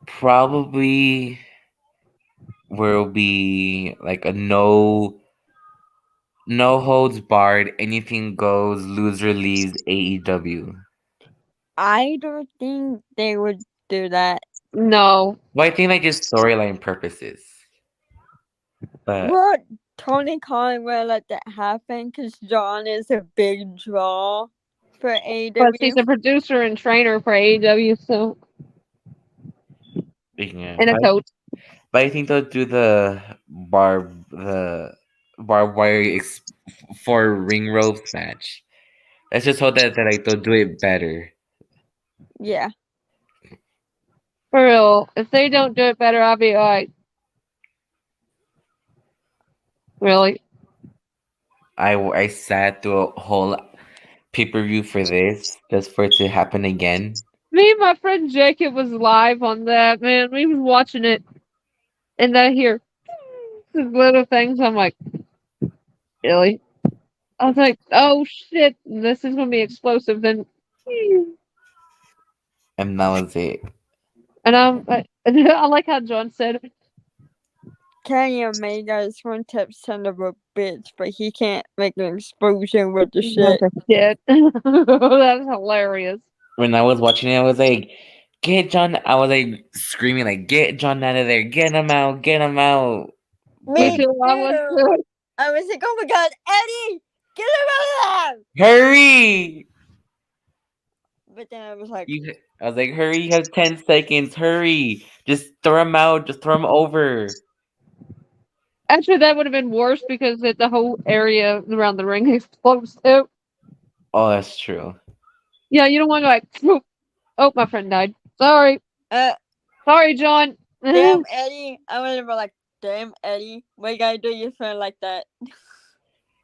probably where it'll be like a no holds barred, anything goes, loser leaves AEW. I don't think they would do that. No. Well, I think like just storyline purposes. But Well, Tony Khan will let that happen because John is a big draw for Plus, he's AEW. a producer and trainer for AEW, so. yeah, And a coach. but I think they'll do the barbed wire for ring ropes match. Let's just hope that like they'll do it better. Yeah. For real. If they don't do it better, I'll be like. Really? I sat through a whole pay-per-view for this just for it to happen again. Me and my friend Jacob was live on that, man. We was watching it. And I hear these little things. I'm like, really? I was like, oh shit, this is gonna be explosive. Then, And that was it. and I like how John said, Kenny Omega is one type son of a bitch, but he can't make an explosion with the shit. shit. That's hilarious. When I was watching it, I was like, "Get John!" I was like screaming, like, "Get John out of there! Get him out! Get him out!" Me Me too. I was too. too. I was like, oh my god, Eddie, get him out of there! Hurry! But then I was like, I was like, "Hurry! You have 10 seconds! Hurry! Just throw him out! Just throw him over!" Actually, that would have been worse because the whole area around the ring explodes too. Oh, that's true. Yeah, you don't want to like, whoop. Oh, my friend died. Sorry. Sorry, John. damn Eddie. I would have been like, damn Eddie, why you gotta do your friend like that?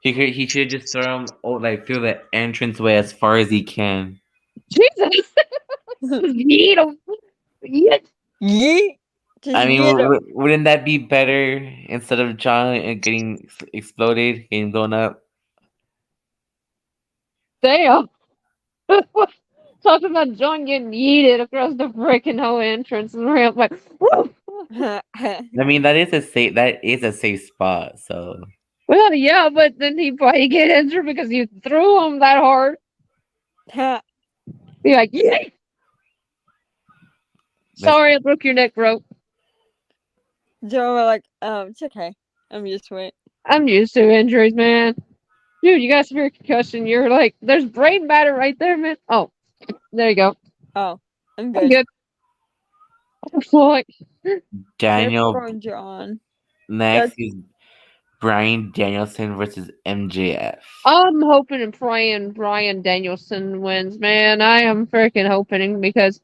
He should just throw him like through the entranceway as far as he can. Jesus. Yeet him. Yeet. Yeet. Just I mean, yeet him. wouldn't that be better instead of John getting exploded, getting blown up? Damn. Talking about John getting yeeted across the freaking whole entrance and ramp like, woo! I mean, that is a safe spot. So Well, yeah, but then he probably get injured because you threw him that hard. Be like, yay! Sorry, I broke your neck, bro. Joe were like, it's okay. I'm used to it. I'm used to injuries, man. Dude, you got a severe concussion. You're like, there's brain matter right there, man. Oh, there you go. Oh, I'm I'm good. good. Like, Daniel Good for John. next is Bryan Danielson versus MJF. I'm hoping and praying Bryan Danielson wins, man. I am freaking hoping because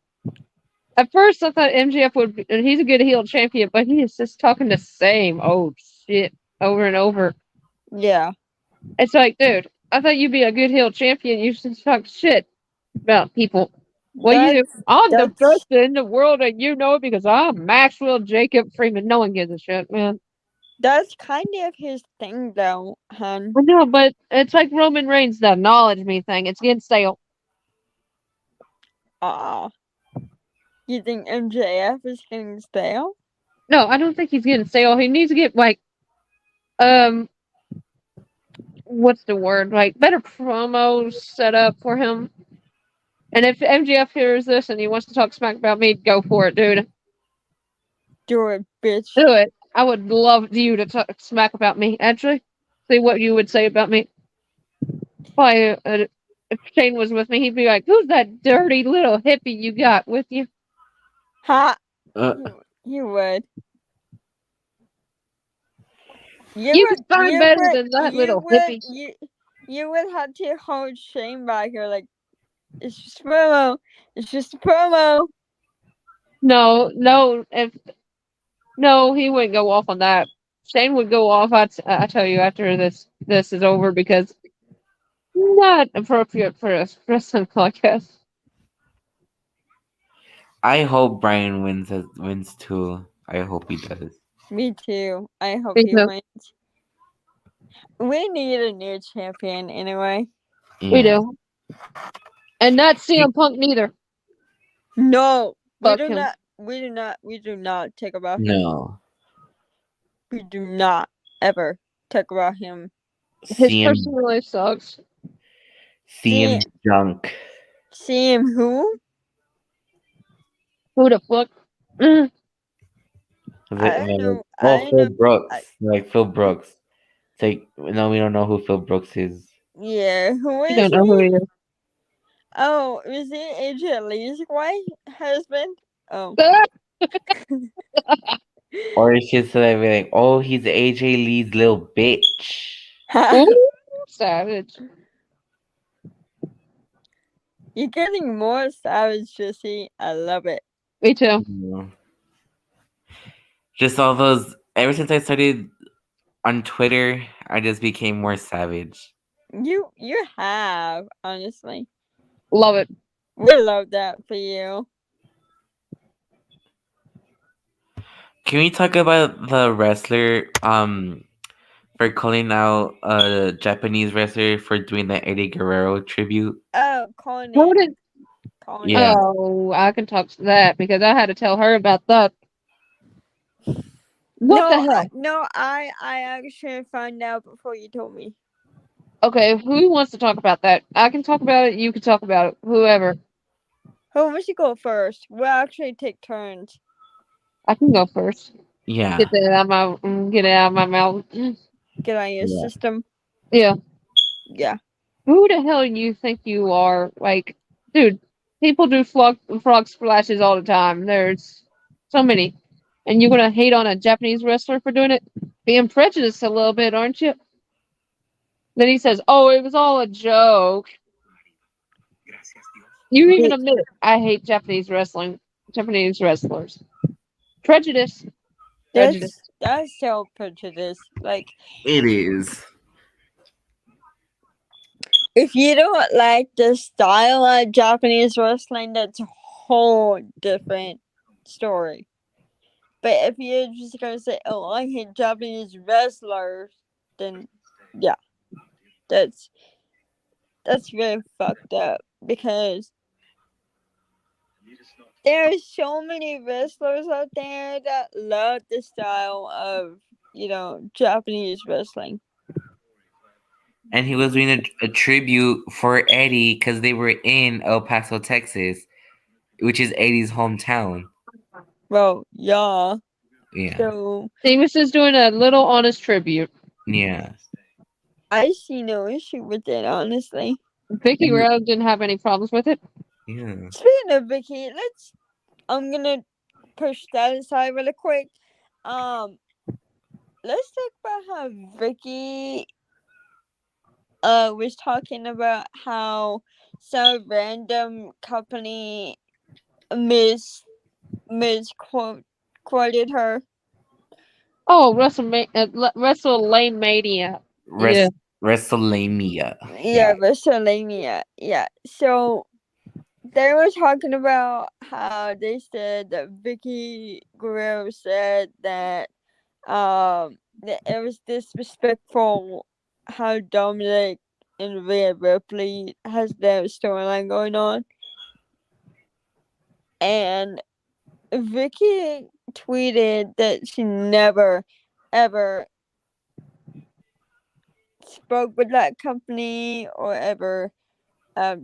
at first I thought MJF would be, and he's a good heel champion, but he is just talking the same old shit over and over. Yeah. It's like, dude, I thought you'd be a good heel champion. You should talk shit about people. What do you do? I'm the that's- best in the world, and you know it because I'm Maxwell Jacob Freeman. No one gives a shit, man. That's kind of his thing, though, hun. I know, but it's like Roman Reigns, the acknowledge me thing. It's getting stale. You think MJF is getting stale? No, I don't think he's getting stale. He needs to get like, what's the word? Like better promos set up for him. And if MJF hears this and he wants to talk smack about me, go for it, dude. Do it, bitch. Do it. I would love you to talk smack about me. Actually, see what you would say about me. Probably, if Shane was with me, he'd be like, "Who's that dirty little hippie you got with you?" Ha! Uh, You would. You can find better than that little hippie. You would have to hold Shane back here, like, it's just a promo. It's just a promo. No, he wouldn't go off on that. Shane would go off. I tell you after this is over because not appropriate for a wrestling podcast. I hope Brian wins too. I hope he does. Me too. I hope Me he too. wins. We need a new champion anyway. We Yeah. do. And not CM Punk neither. No, we Fuck do him. not. We do not talk about him. No. We do not ever talk about him. His CM personal life sucks. CM Junk. See him who? Who the fuck? Mm. I don't know. Oh, I Phil know. Brooks. Like Phil Brooks. It's like no, we don't know who Phil Brooks is. Yeah, who We is don't know who he? he is. Oh, is he AJ Lee's wife husband? Oh. Or it's just like, oh, he's AJ Lee's little bitch. Ooh, savage. You're getting more savage, Jesse. I love it. Me too. Yeah. Just all those. Ever since I started on Twitter, I just became more savage. You have, honestly. Love it. We love that for you. Can we talk about the wrestler for calling out a Japanese wrestler for doing the Eddie Guerrero tribute? Oh, Conan. Who did? Conan. Yeah. Oh, I can talk to that because I had to tell her about that. What no, the hell? I actually found out before you told me. Okay, who wants to talk about that? I can talk about it. You can talk about it. Whoever. Who wants to go first? We'll actually take turns. I can go first. Yeah. Get it out of my mouth. Get on your Yeah. system. Yeah. Yeah. Who the hell do you think you are? Like, dude, people do frog splashes all the time. There's so many. And you're going to hate on a Japanese wrestler for doing it? Being prejudiced a little bit, aren't you? Then he says, oh, it was all a joke. You even admit it. I hate Japanese wrestling. Japanese wrestlers. Prejudice. Prejudice. That's so prejudice. Like, It is. if you don't like the style of Japanese wrestling, that's a whole different story. But if you're just gonna say, "Oh, I hate Japanese wrestlers," then yeah, that's really fucked up because there are so many wrestlers out there that love the style of Japanese wrestling. And he was doing a tribute for Eddie because they were in El Paso, Texas, which is Eddie's hometown. Well, yeah. Yeah. So He was just doing a little honest tribute. Yeah. I see no issue with it, honestly. Vicky Rose didn't have any problems with it. Yeah. Speaking of Vicky, I'm gonna push that aside really quick. Let's talk about how Vicky was talking about how some random company misquoted her. Oh, WrestleLane Mania. Yeah. WrestleMania. Yeah, WrestleMania. Yeah. So they were talking about how they said that Vicky Guerrero said that that it was disrespectful how Dominic and Rhea Ripley has their storyline going on. And Vicky tweeted that she never ever spoke with that company or ever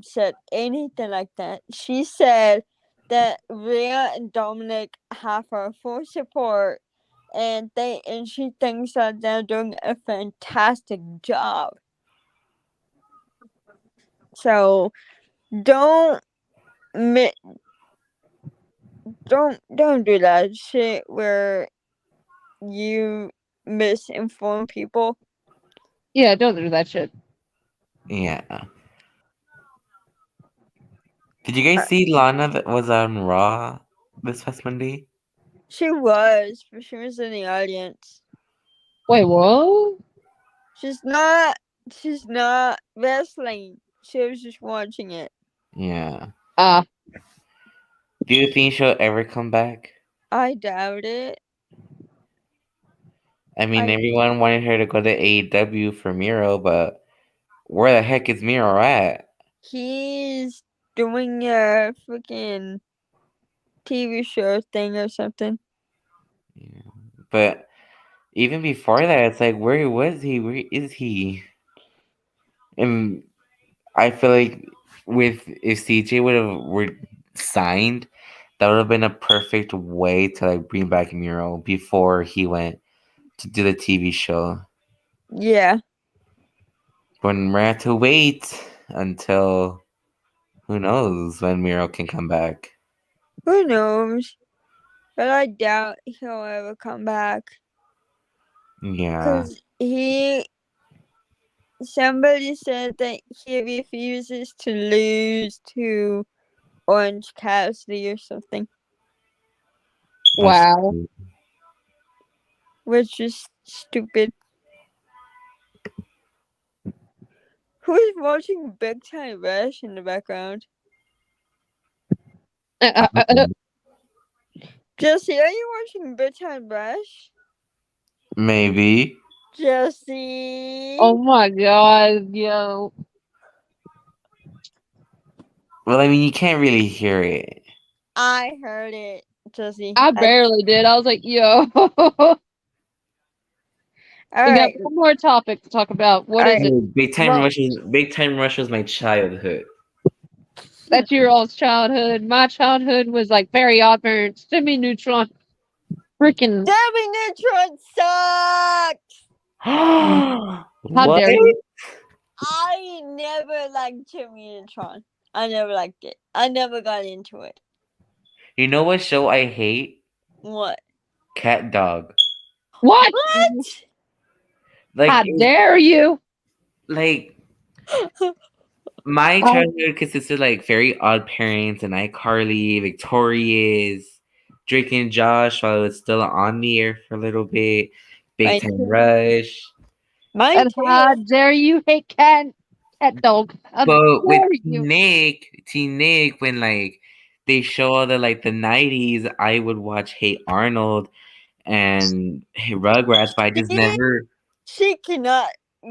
said anything like that. She said that Rhea and Dominic have her full support and she thinks that they're doing a fantastic job. So don't do that shit where you misinform people. Yeah, don't do that shit. Yeah. Did you guys see Lana that was on Raw this past Monday? She was, but she was in the audience. Wait, what? She's not wrestling. She was just watching it. Yeah. Do you think she'll ever come back? I doubt it. I mean, I- everyone wanted her to go to AEW for Miro, but where the heck is Miro at? He's doing a freaking TV show thing or something. Yeah. But even before that, it's like, where was he? Where is he? And I feel like if CJ would have were signed, that would have been a perfect way to like bring back Miro before he went to do the TV show. Yeah. But we have to wait until who knows when Miro can come back. Who knows? But I doubt he'll ever come back. Yeah. Because somebody said that he refuses to lose to Orange Cassidy or something, That's Wow. true. which is stupid. Who's watching Big Time Rush in the background? Jesse, are you watching Big Time Rush? Maybe. Jesse. Oh my god, yo. Well, I mean, you can't really hear it. I heard it, Jesse. I barely did. I was like, yo. All We got right. one more topic to talk about. What is Alright. it? Big Time Rush was my childhood. That's your all's childhood. My childhood was like Very Odd Parents, Jimmy Neutron, freaking. Debbie Neutron sucks. How What? dare you? I never liked Jimmy Neutron. I never liked it. I never got into it. You know what show I hate? What? Cat Dog. What? What? Like, How dare you? like my childhood consisted like Very Odd Parents and iCarly, Victorious, Drake and Josh while it was still on the air for a little bit, Big Mine Time too. Rush. Mine And how too. dare you hate cat dog? How But with dare you? Teen Nick, when like they show all the like the 90s, I would watch Hey Arnold and Hey Rugrats, but I just See? never. She cannot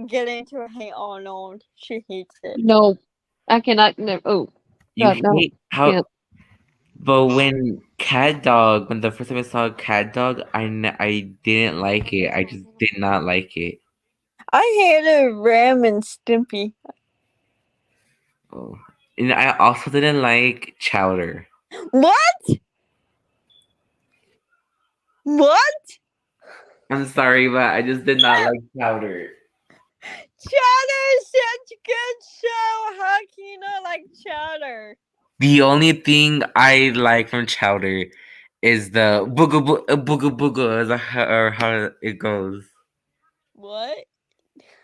get into Hey Arnold. She hates it. No, I cannot. No. Oh, You God, no. hate how. can't. But when when the first time I saw Cat Dog, I didn't like it. I just did not like it. I hated Ram and Stimpy. Oh. And I also didn't like Chowder. What? What? I'm sorry, but I just did not like Chowder. Chowder is such a good show. How can you not like Chowder? The only thing I like from Chowder is the booga booga, or how it goes. What?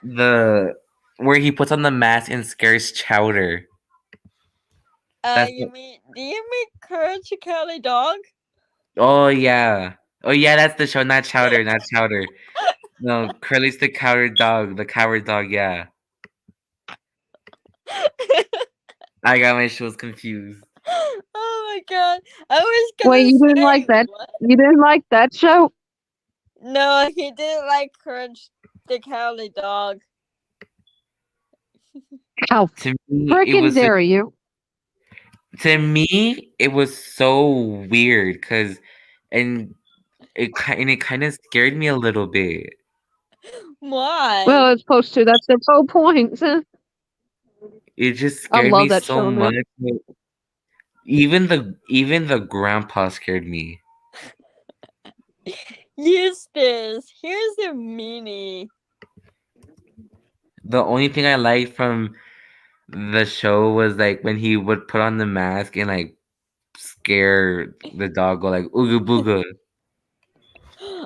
The where he puts on the mask and scares Chowder. That's Do you mean Courage the Cowardly Dog? Oh yeah. Oh yeah, that's the show, not Chowder, not Chowder. No, Curly's the coward dog, yeah. I got my shows confused. Oh my god. I was gonna Wait, you didn't say, like that? what? You didn't like that show? No, he didn't like Courage the Cowardly Dog. How To me, freaking dare you? to me, it was so weird because and it kind of scared me a little bit. Why? Well, it's supposed to. That's the whole point. It just I scared love me that so show, man. much. Even the grandpa scared me. Eustace, here's a meanie. The only thing I liked from the show was like when he would put on the mask and like scare the dog, go like ooga booga.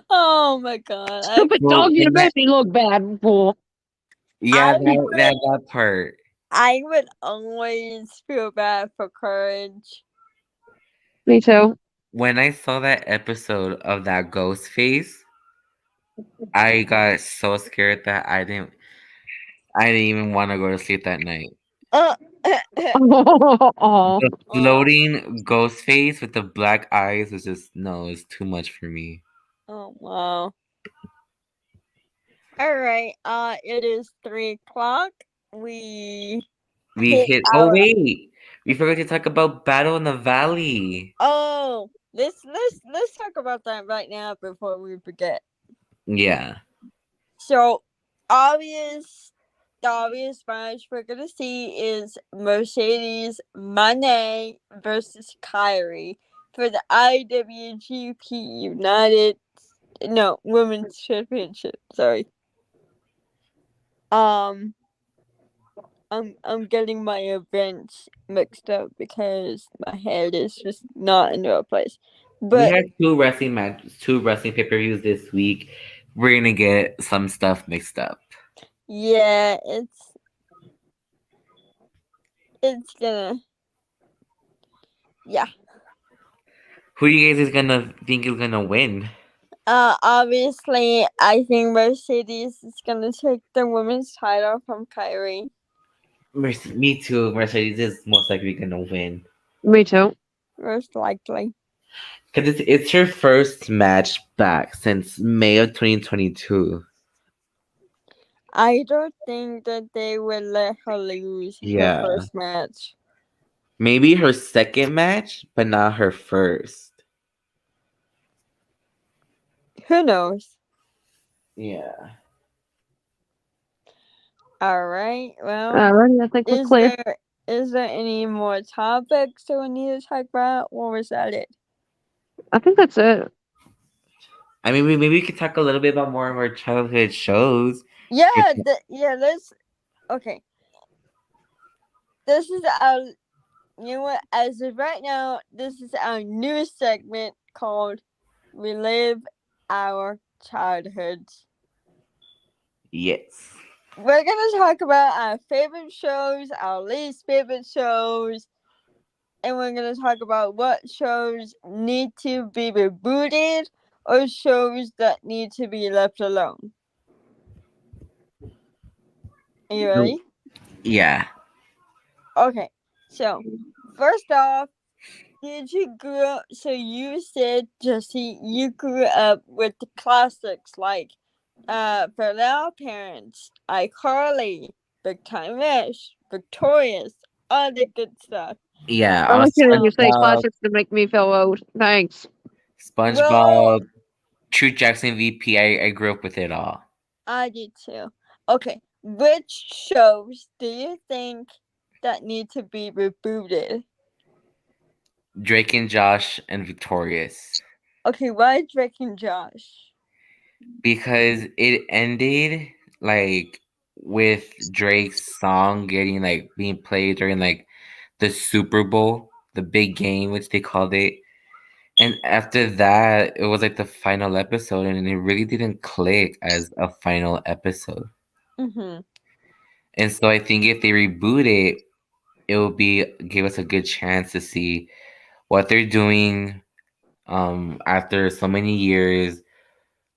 Oh my god. Stupid Well, dog, you and made me look bad. Fool. Yeah, I that part. I would always feel bad for Courage. Me too. When I saw that episode of that ghost face, I got so scared that I didn't even want to go to sleep that night. Oh, The floating ghost face with the black eyes was just no, it's too much for me. Oh wow. All right. It is 3 o'clock. We We hit hit. Oh our. wait, we forgot to talk about Battle in the Valley. Oh, let's talk about that right now before we forget. Yeah, So, the obvious match we're gonna see is Mercedes Moné versus Kyrie for the IWGP Women's Championship. Sorry. I'm getting my events mixed up because my head is just not in the right place. we But had two wrestling matches, two wrestling pay-per-views this week. We're gonna get some stuff mixed up. yeah, it's gonna yeah. Who do you guys is gonna think is gonna win? Obviously, I think Mercedes is gonna take the women's title from Kyrie. Me too. Mercedes is most likely gonna win me too. Most likely. because it's her first match back since May of 2022. I don't think that they will let her lose Yeah. her first match. Maybe her second match, but not her first. Who knows? Yeah. All right. Well, Alrighty, I think we're clear. is there any more topics that we need to talk about, or was that it? I think that's it. I mean, maybe we could talk a little bit about more of our childhood shows. Yeah. Let's. Okay. This is our. You know what? As of right now, this is our new segment called "Relive Our Childhoods." Yes. We're gonna talk about our favorite shows, our least favorite shows, and we're gonna talk about what shows need to be rebooted or shows that need to be left alone. Are you ready? Yeah. Okay. So first off, did you grow up? So you said, Jesse, you grew up with the classics like For Our Parents, iCarly, Big Time Rush, Victorious, all the good stuff. Yeah. I like hearing you say SpongeBob, classics to make me feel old. Thanks. Well, SpongeBob, True Jackson VP. I grew up with it all. I did too. Okay, which shows do you think that need to be rebooted? Drake and Josh and Victorious. Okay, why Drake and Josh? Because it ended like with Drake's song getting like being played during like the Super Bowl, the big game, which they called it. And after that, it was like the final episode, and it really didn't click as a final episode. Mm-hmm. And so I think if they reboot it, it will be give us a good chance to see what they're doing after so many years,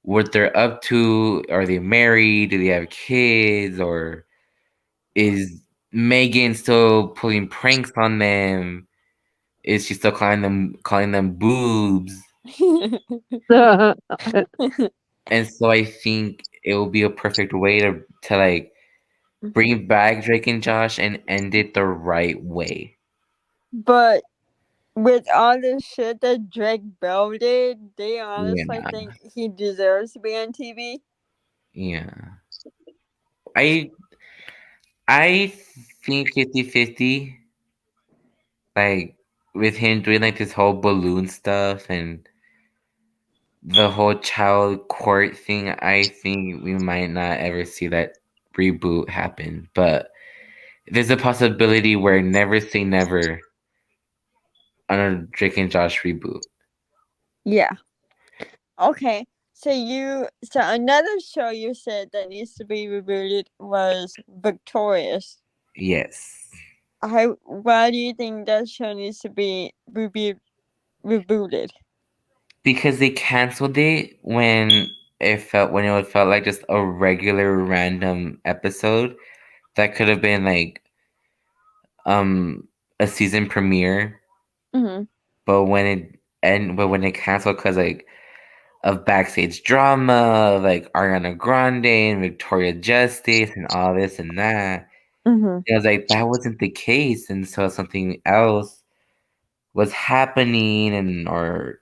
what they're up to. Are they married? Do they have kids? Or is Megan still pulling pranks on them? Is she still calling them boobs? And so I think it will be a perfect way to like bring back Drake and Josh and end it the right way. But with all the shit that Drake Bell did, do you honestly Yeah. think he deserves to be on TV? Yeah. I I think 50-50. Like with him doing like this whole balloon stuff and the whole child court thing, I think we might not ever see that reboot happen. But there's a possibility where never say never on a Drake and Josh reboot. Yeah. Okay. So another show you said that needs to be rebooted was Victorious. Yes. Why do you think that show needs to be rebooted? Because they canceled it when it felt like just a regular random episode that could have been like a season premiere, Hmm. but when it canceled because like of backstage drama, of, like Ariana Grande and Victoria Justice and all this and that. Hmm. It was like that wasn't the case, and so something else was happening, and or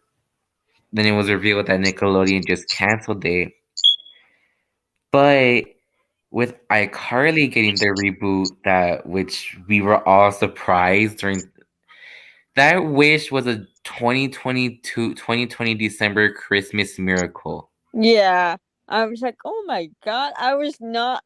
then it was revealed that Nickelodeon just canceled it. But with iCarly getting their reboot, that which we were all surprised during, that wish was a 2020 December Christmas miracle. Yeah, I was like, oh my god, I was not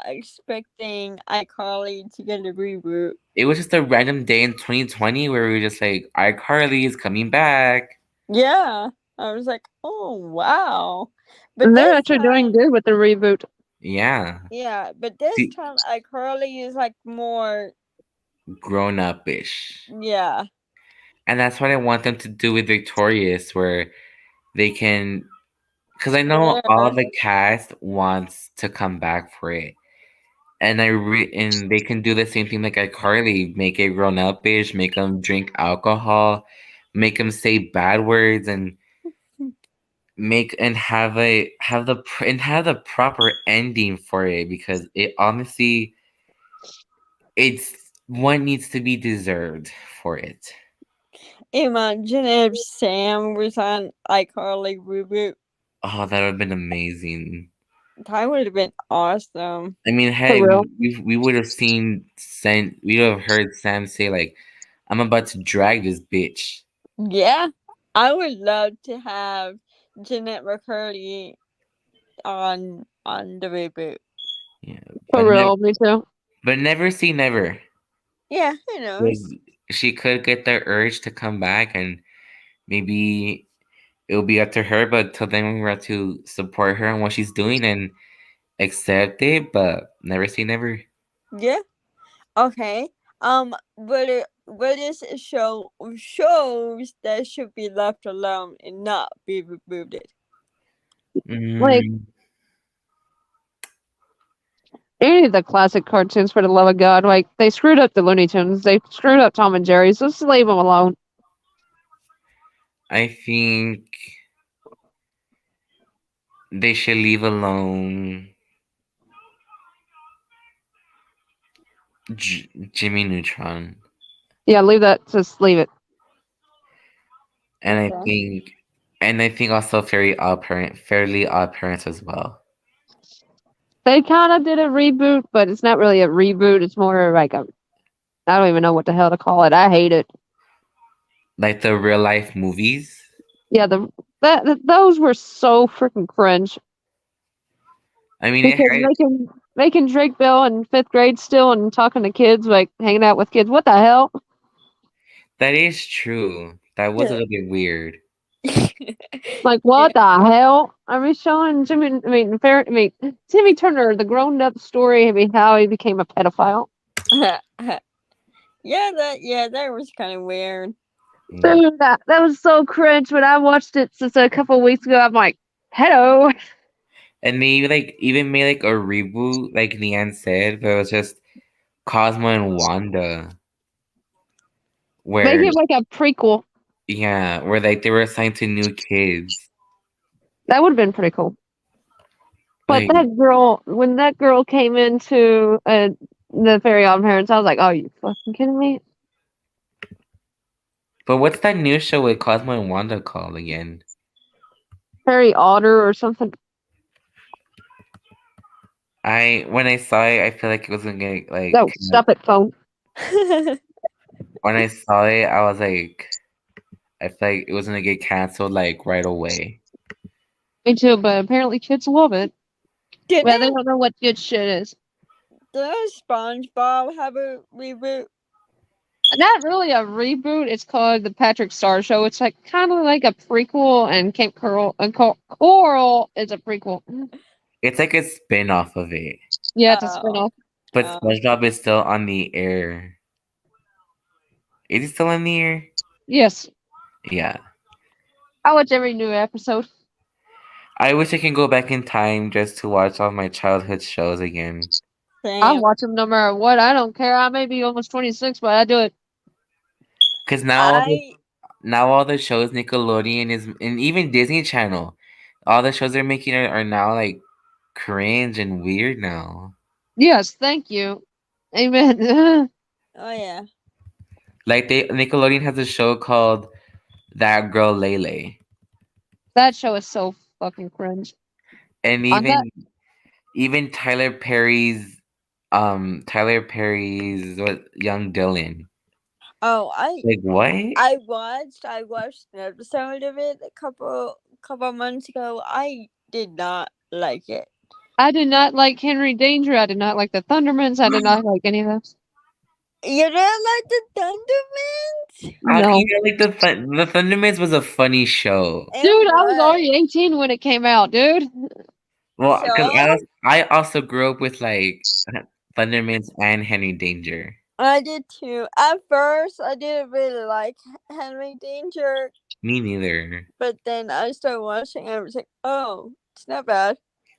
expecting iCarly to get a reboot. It was just a random day in 2020 where we were just like, iCarly is coming back. Yeah, I was like, oh wow, but And they're this actually doing time, good with the reboot. Yeah. yeah, but this See, time iCarly is like more, grown up ish. yeah, And that's what I want them to do with Victorious, where they can, because I know all yeah, of the cast wants to come back for it. And they can do the same thing like iCarly, make it grown up ish, make them drink alcohol, make them say bad words, and make and have the proper ending for it, because it honestly, it's what needs to be deserved for it. imagine if Sam was on iCarly reboot. Oh, that would have been amazing. That would have been awesome. I mean, For hey, real. we would have we would have heard Sam say like, "I'm about to drag this bitch." Yeah, I would love to have Jeanette McCurdy on the reboot. Yeah, For real, me too. but never say never. Yeah, who knows? Like, she could get the urge to come back, and maybe it'll be up to her. But till then, we have to support her on what she's doing and accept it. But never say never. Yeah. Okay. But this shows that should be left alone and not be rebooted. Like Mm, any of the classic cartoons, for the love of God, like they screwed up the Looney Tunes, they screwed up Tom and Jerry, so just leave them alone. I think they should leave alone Jimmy Neutron. Yeah, leave that. Just leave it. And I Okay. think, also Fairly Odd Parents as well. They kind of did a reboot, but it's not really a reboot. It's more like a. I don't even know what the hell to call it. I hate it. Like the real life movies. Yeah, those were so freaking cringe I mean, because making Drake Bell in fifth grade still and talking to kids, like hanging out with kids. What the hell? that is true. That was a little bit weird. Like what the hell? Are we showing Timmy Turner, the grown up story of how he became a pedophile? that was kind of weird. Yeah. Dude, that was so cringe. When I watched it just a couple of weeks ago, I'm like, pedo. And they like even made like a reboot, like Leanne said, but it was just Cosmo and Wanda, Make where it like a prequel. yeah, where like they were assigned to new kids. That would have been pretty cool. But Like, that girl, when that girl came into the Fairy Odd Parents, I was like, "Oh, you fucking kidding me?" but what's that new show with Cosmo and Wanda called again? Fairy Otter or something. When I saw it, I feel like it was gonna get No, like, stop it, phone. when I saw it, I was like, I feel like it was gonna get canceled like right away. Me too, but apparently kids love it. Did Well, they don't know what good shit is. SpongeBob have a reboot? Not really a reboot. It's called the Patrick Star Show. It's like kind of like a prequel, and Camp Coral and Coral is a prequel. It's like a spin-off of it. Yeah, it's a Oh, spinoff. But oh. SpongeBob is still on the air. Is he still on the air? Yes, Yeah. I watch every new episode. I wish I can go back in time just to watch all my childhood shows again. I Same. watch them no matter what. I don't care. I may be almost 26, but I do it. Because I now all the shows Nickelodeon is, and even Disney Channel, all the shows they're making are now like cringe and weird now. Yes, thank you. Amen. oh yeah. Like Nickelodeon has a show called That Girl Lele, That show is so fucking cringe. and On that, even Tyler Perry's what Young Dylan. Oh, Like what? I watched an episode of it a couple months ago. I did not like it. I did not like Henry Danger. I did not like the Thundermans. I did not like any of those. You didn't like the Thundermans? How can No. you not like the Thundermans was a funny show. It Dude, I was was. already 18 when it came out, dude. Well, because So I also grew up with like Thundermans and Henry Danger. I did too. At first, I didn't really like Henry Danger, Me neither. but then I started watching and I was like, oh, it's not bad.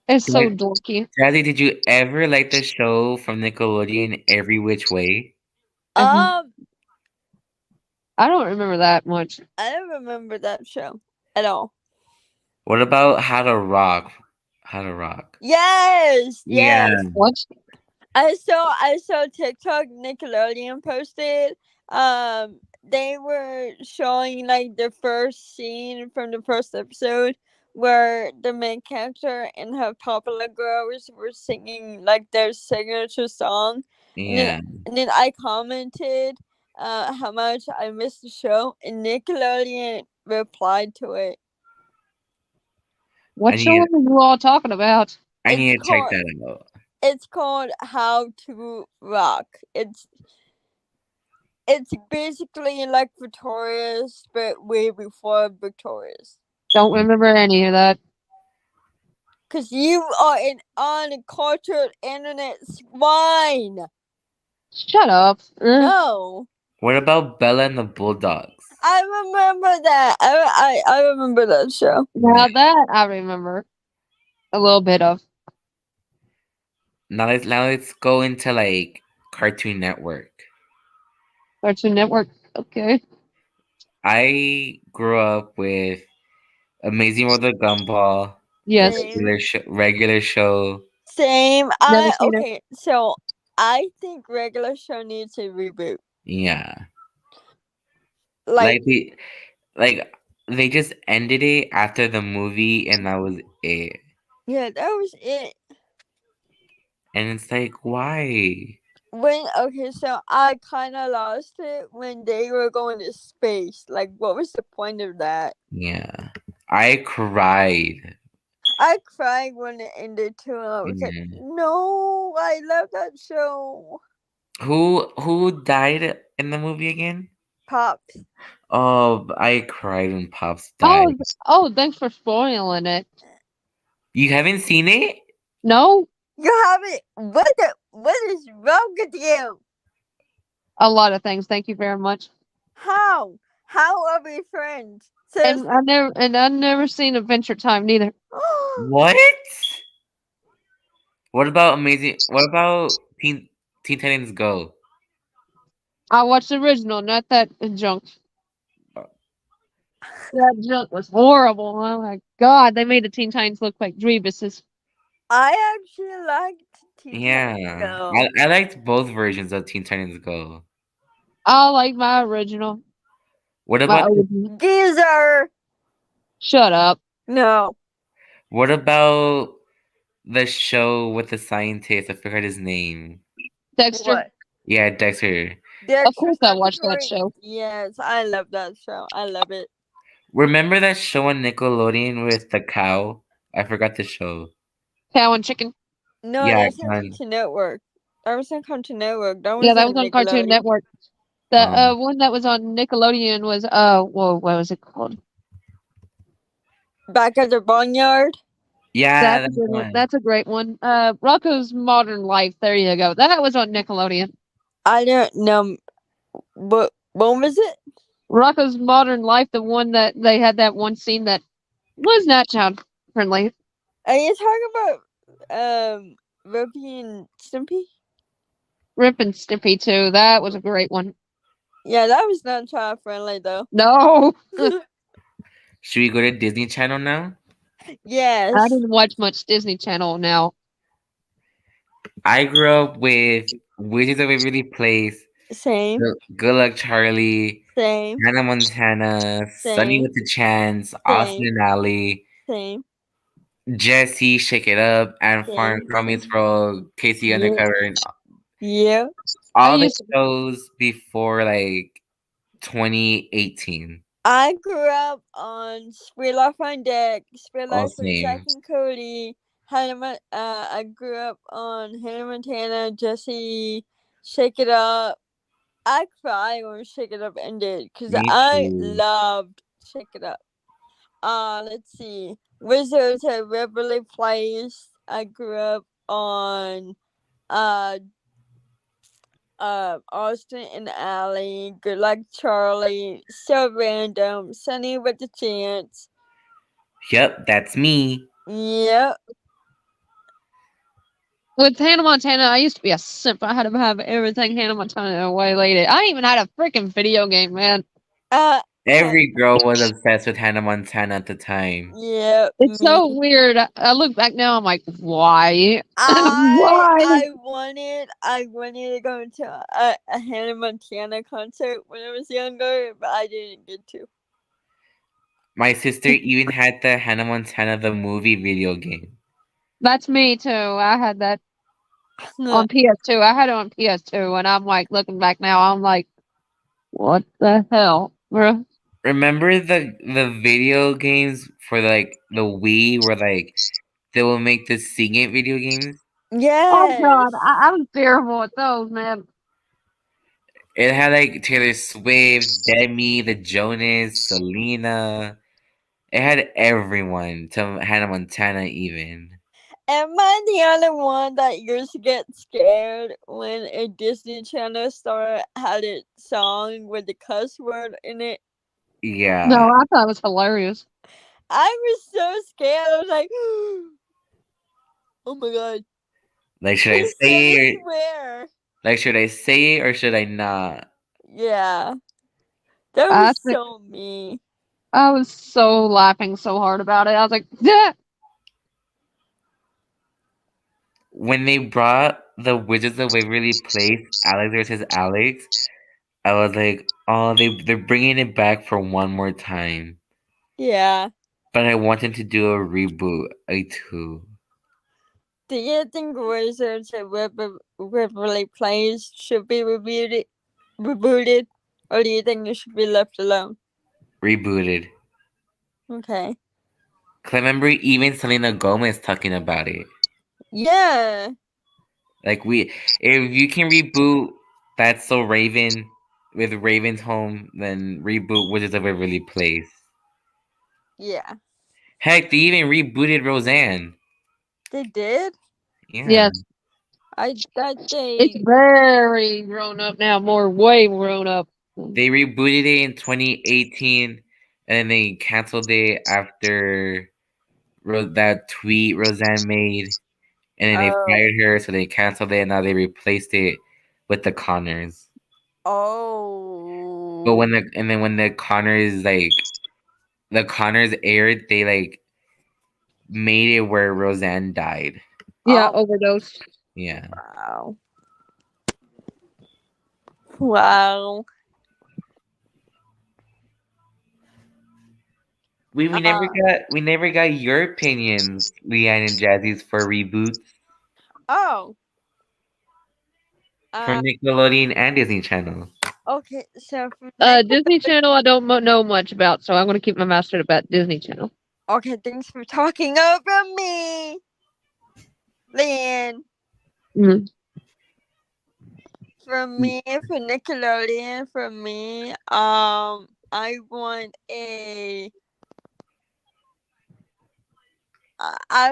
It's so Like, dorky. Jazzy, did you ever like the show from Nickelodeon, Every Which Way? Um, I don't remember that much. I don't remember that show at all. What about How to Rock? How to Rock? Yes, Yeah. yes. What? I saw TikTok Nickelodeon posted. They were showing like the first scene from the first episode where the main character and her popular girls were singing like their signature song. Yeah. And then I commented how much I missed the show, and Nickelodeon replied to it. What I show need- are you all talking about? I It's need to check called- that out. It's called How to Rock. It's basically like Victorious, but way before Victorious. Don't remember any of that. Cause you are an uncultured internet swine. Shut up. No, What about Bella and the Bulldogs? I remember that. I remember that show. Now that I remember a little bit of. Now let's go into like Cartoon Network. Cartoon Network. Okay. I grew up with Amazing World of Gumball, Yes. Same. regular show. Same. Never seen it. Okay, so I think regular show needs a reboot. Yeah. Like They just ended it after the movie and that was it. yeah, that was it. And it's like, why? So I kind of lost it when they were going to space. Like, what was the point of that? Yeah. I cried. I cried when it ended too. And I was like, no, I love that show. Who died in the movie again? Pops. Oh, I cried when Pops died. Oh, thanks for spoiling it. You haven't seen it? No, You haven't. What is wrong with you? a lot of things. Thank you very much. How? How are we friends? And I've never seen Adventure Time neither. What? What about Teen Titans Go? I watched the original, not that junk. Oh. That junk was horrible. Oh my god, they made the Teen Titans look like Dreebuses. I actually liked Teen Yeah. Titans Go. I liked both versions of Teen Titans Go. I like my original. What My about OG. Geezer. Shut up. No. what about the show with the scientist? I forgot his name. Dexter. What? Yeah, Dexter. Of course I watched that show. Yes, I love that show. I love it. Remember that show on Nickelodeon with the cow? I forgot the show. Cow and Chicken. No, Yeah, that's on man. Cartoon Network. That was on Cartoon Network. That was Yeah, that was on Cartoon Nickelodeon. Network. The one that was on Nickelodeon was what was it called? Back at the Barnyard. Yeah, That's a that good one. one. That's a great one. Rocco's Modern Life. There you go. That was on Nickelodeon. I don't know. What was it? Rocco's Modern Life, the one that they had that one scene that was not child friendly. Are you talking about Ruby and Stimpy. Rip and Stimpy too. That was a great one. Yeah, that was not child friendly though. No, Should we go to Disney Channel now? Yes. I didn't watch much Disney Channel now. I grew up with Wizards of Waverly Place, Same. Good Luck Charlie, Same. Hannah Montana, Sunny Same. with a Chance, Austin and Ally, Same. Jesse, Shake It Up, and Farm Same. Promise Roll, Casey Yeah. Undercover, and Yeah. all the used to- shows before like 2018. I grew up on Sweet Life on Deck, Sweet All Life with Zack same. and Cody. I grew up on Hannah Montana, Jesse, Shake It Up. I cried when Shake It Up ended because Me I too. loved Shake It Up. Let's see. Wizards of Waverly Place. I grew up on Austin and Ally, Good Luck Charlie, So Random, Sunny with the Chance. Yep, that's me. Yep. With Hannah Montana, I used to be a simp. I had to have everything Hannah Montana related. I even had a freaking video game, man. Every girl was obsessed with Hannah Montana at the time. Yeah. It's so weird. I look back now, I'm like, why? I wanted to go to a Hannah Montana concert when I was younger, but I didn't get to. My sister even had the Hannah Montana the movie video game. That's me too. I had that on PS2. I had it on PS2, and I'm like, looking back now, I'm like, what the hell, bro? Remember the video games for like the Wii where like they will make the Sing It video games? Yes. Oh god, I was terrible at those, man. It had like Taylor Swift, Demi, the Jonas, Selena. It had everyone to Hannah Montana even. Am I the only one that used to get scared when a Disney Channel star had a song with the cuss word in it? Yeah. No, I thought it was hilarious. I was so scared. I was like, oh my god. Like should I He's say gonna it? swear. Like should I say it or should I not? Yeah. That I was think- so mean. I was so laughing so hard about it. I was like, yeah. When they brought the Wizards of Waverly Place, Alex versus Alex, I was like, oh, they're bringing it back for one more time. Yeah. But I wanted to do a reboot, too. Do you think Wizards of Waverly Place should be rebooted? Or do you think it should be left alone? Rebooted. Okay. 'Cause I remember even Selena Gomez talking about it. Yeah. Like if you can reboot That's So Raven with Raven's Home, then reboot Wizards of Waverly Place. Yeah. Heck, they even rebooted Roseanne. They did? Yeah. Yes. I thought It's they very grown up now, way grown up. They rebooted it in 2018, and then they canceled it after that tweet Roseanne made, and then they fired her, so they canceled it, and now they replaced it with the Connors. Oh. But when the Connors aired, they like made it where Roseanne died. Yeah, Oh. overdose. Yeah. Wow. Wow. We never got your opinions, Leanne and Jazzy's, for reboots Oh. from Nickelodeon and Disney Channel. Okay, so from Disney Channel, I don't know much about, so I'm going to keep my mouth shut about Disney Channel. okay, thanks for talking over me, Lynn. Mm. From me, for Nickelodeon, from me, I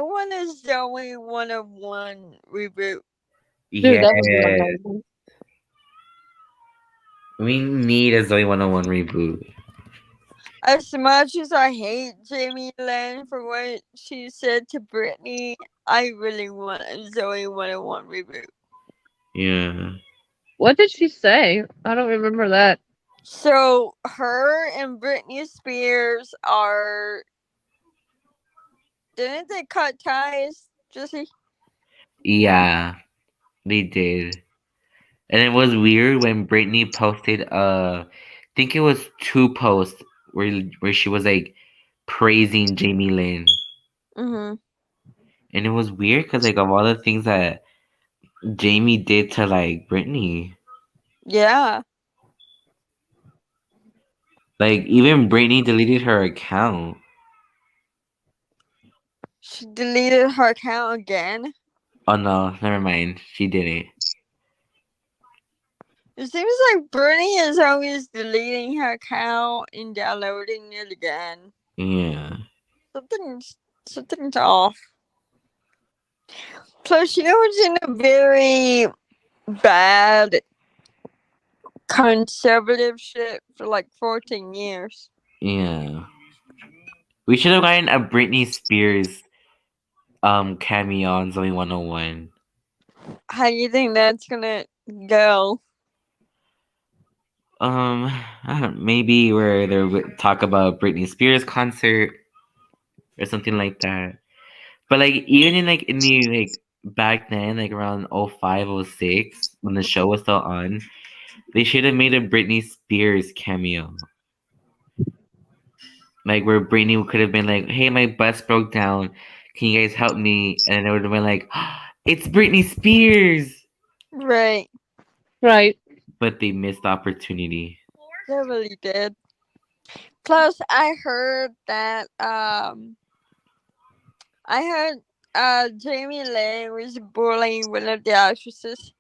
want a Zoe 101 reboot. Dude, that would be Yeah. amazing. We need a Zoe 101 reboot. As much as I hate Jamie Lynn for what she said to Britney, I really want a Zoe 101 reboot. Yeah. What did she say? I don't remember that. So her and Britney Spears are. Didn't they cut ties, Jesse? Yeah, they did. And it was weird when Britney posted I think it was 2 posts where she was like praising Jamie Lynn. Mm-hmm. And it was weird because like of all the things that Jamie did to like Britney. Yeah. Like even Britney deleted her account. She deleted her account again. Oh no, never mind. She didn't. It seems like Britney is always deleting her account and downloading it again. Yeah. Something's off. Plus, she was in a very bad conservatorship for like 14 years. Yeah. We should have gotten a Britney Spears cameo on Zoe 101. How do you think that's gonna go? I don't know, maybe where they would talk about Britney Spears concert or something like that. But like even in the like back then, like around 05, 06, when the show was still on, they should have made a Britney Spears cameo. Like where Britney could have been like, "Hey, my bus broke down. Can you guys help me?" And it would have been like, "It's Britney Spears." Right. Right. But they missed the opportunity. They really did. Plus, I heard that Jamie Lynn was bullying one of the actresses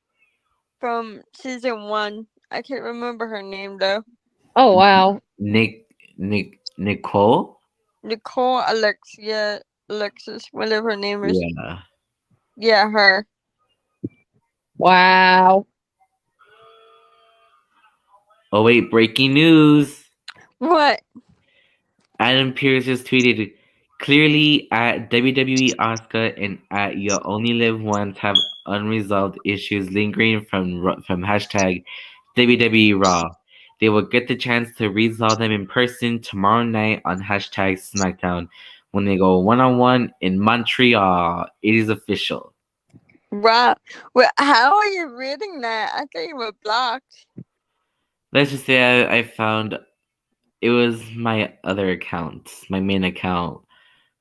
from season 1. I can't remember her name though. Oh wow. Nicole? Nicole Alexis, whatever her name is. Yeah. Yeah, her. Wow. Oh wait, breaking news. What? Adam Pearce just tweeted, clearly at WWE Asuka and at You Only Live Once have unresolved issues lingering from hashtag WWE Raw. They will get the chance to resolve them in person tomorrow night on hashtag SmackDown when they go one-on-one in Montreal. It is official. Wow. Well, how are you reading that? I thought you were blocked. Let's just say I found it was my other account, my main account,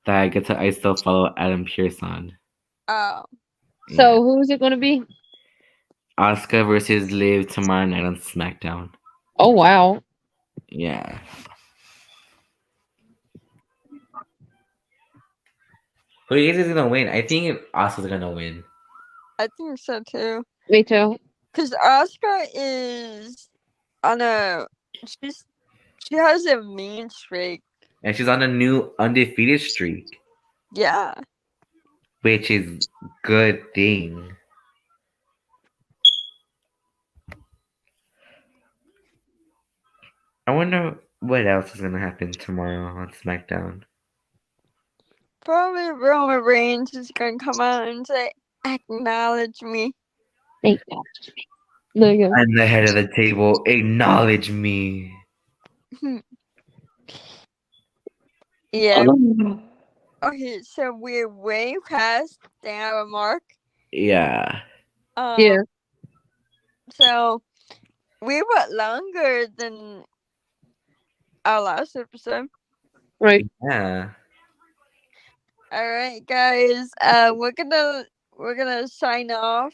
that I still follow Adam Pearce on. Oh. So who is it going to be? Asuka versus Liv tomorrow night on SmackDown. Oh wow. Yeah. Who do you think is gonna win? I think Asuka's gonna win. I think so too. Me too. Because Asuka is on she has a mean streak. And she's on a new undefeated streak, Yeah. which is good thing. I wonder what else is gonna happen tomorrow on SmackDown. Probably Roman Reigns is gonna come out and say, "Acknowledge me." Thank God. There you go. I'm the head of the table. Acknowledge me. Yeah. Oh. Okay, so we're way past the hour mark. Yeah. Yeah. So we went longer than our last episode. Right. Yeah. All right, guys. We're gonna sign off.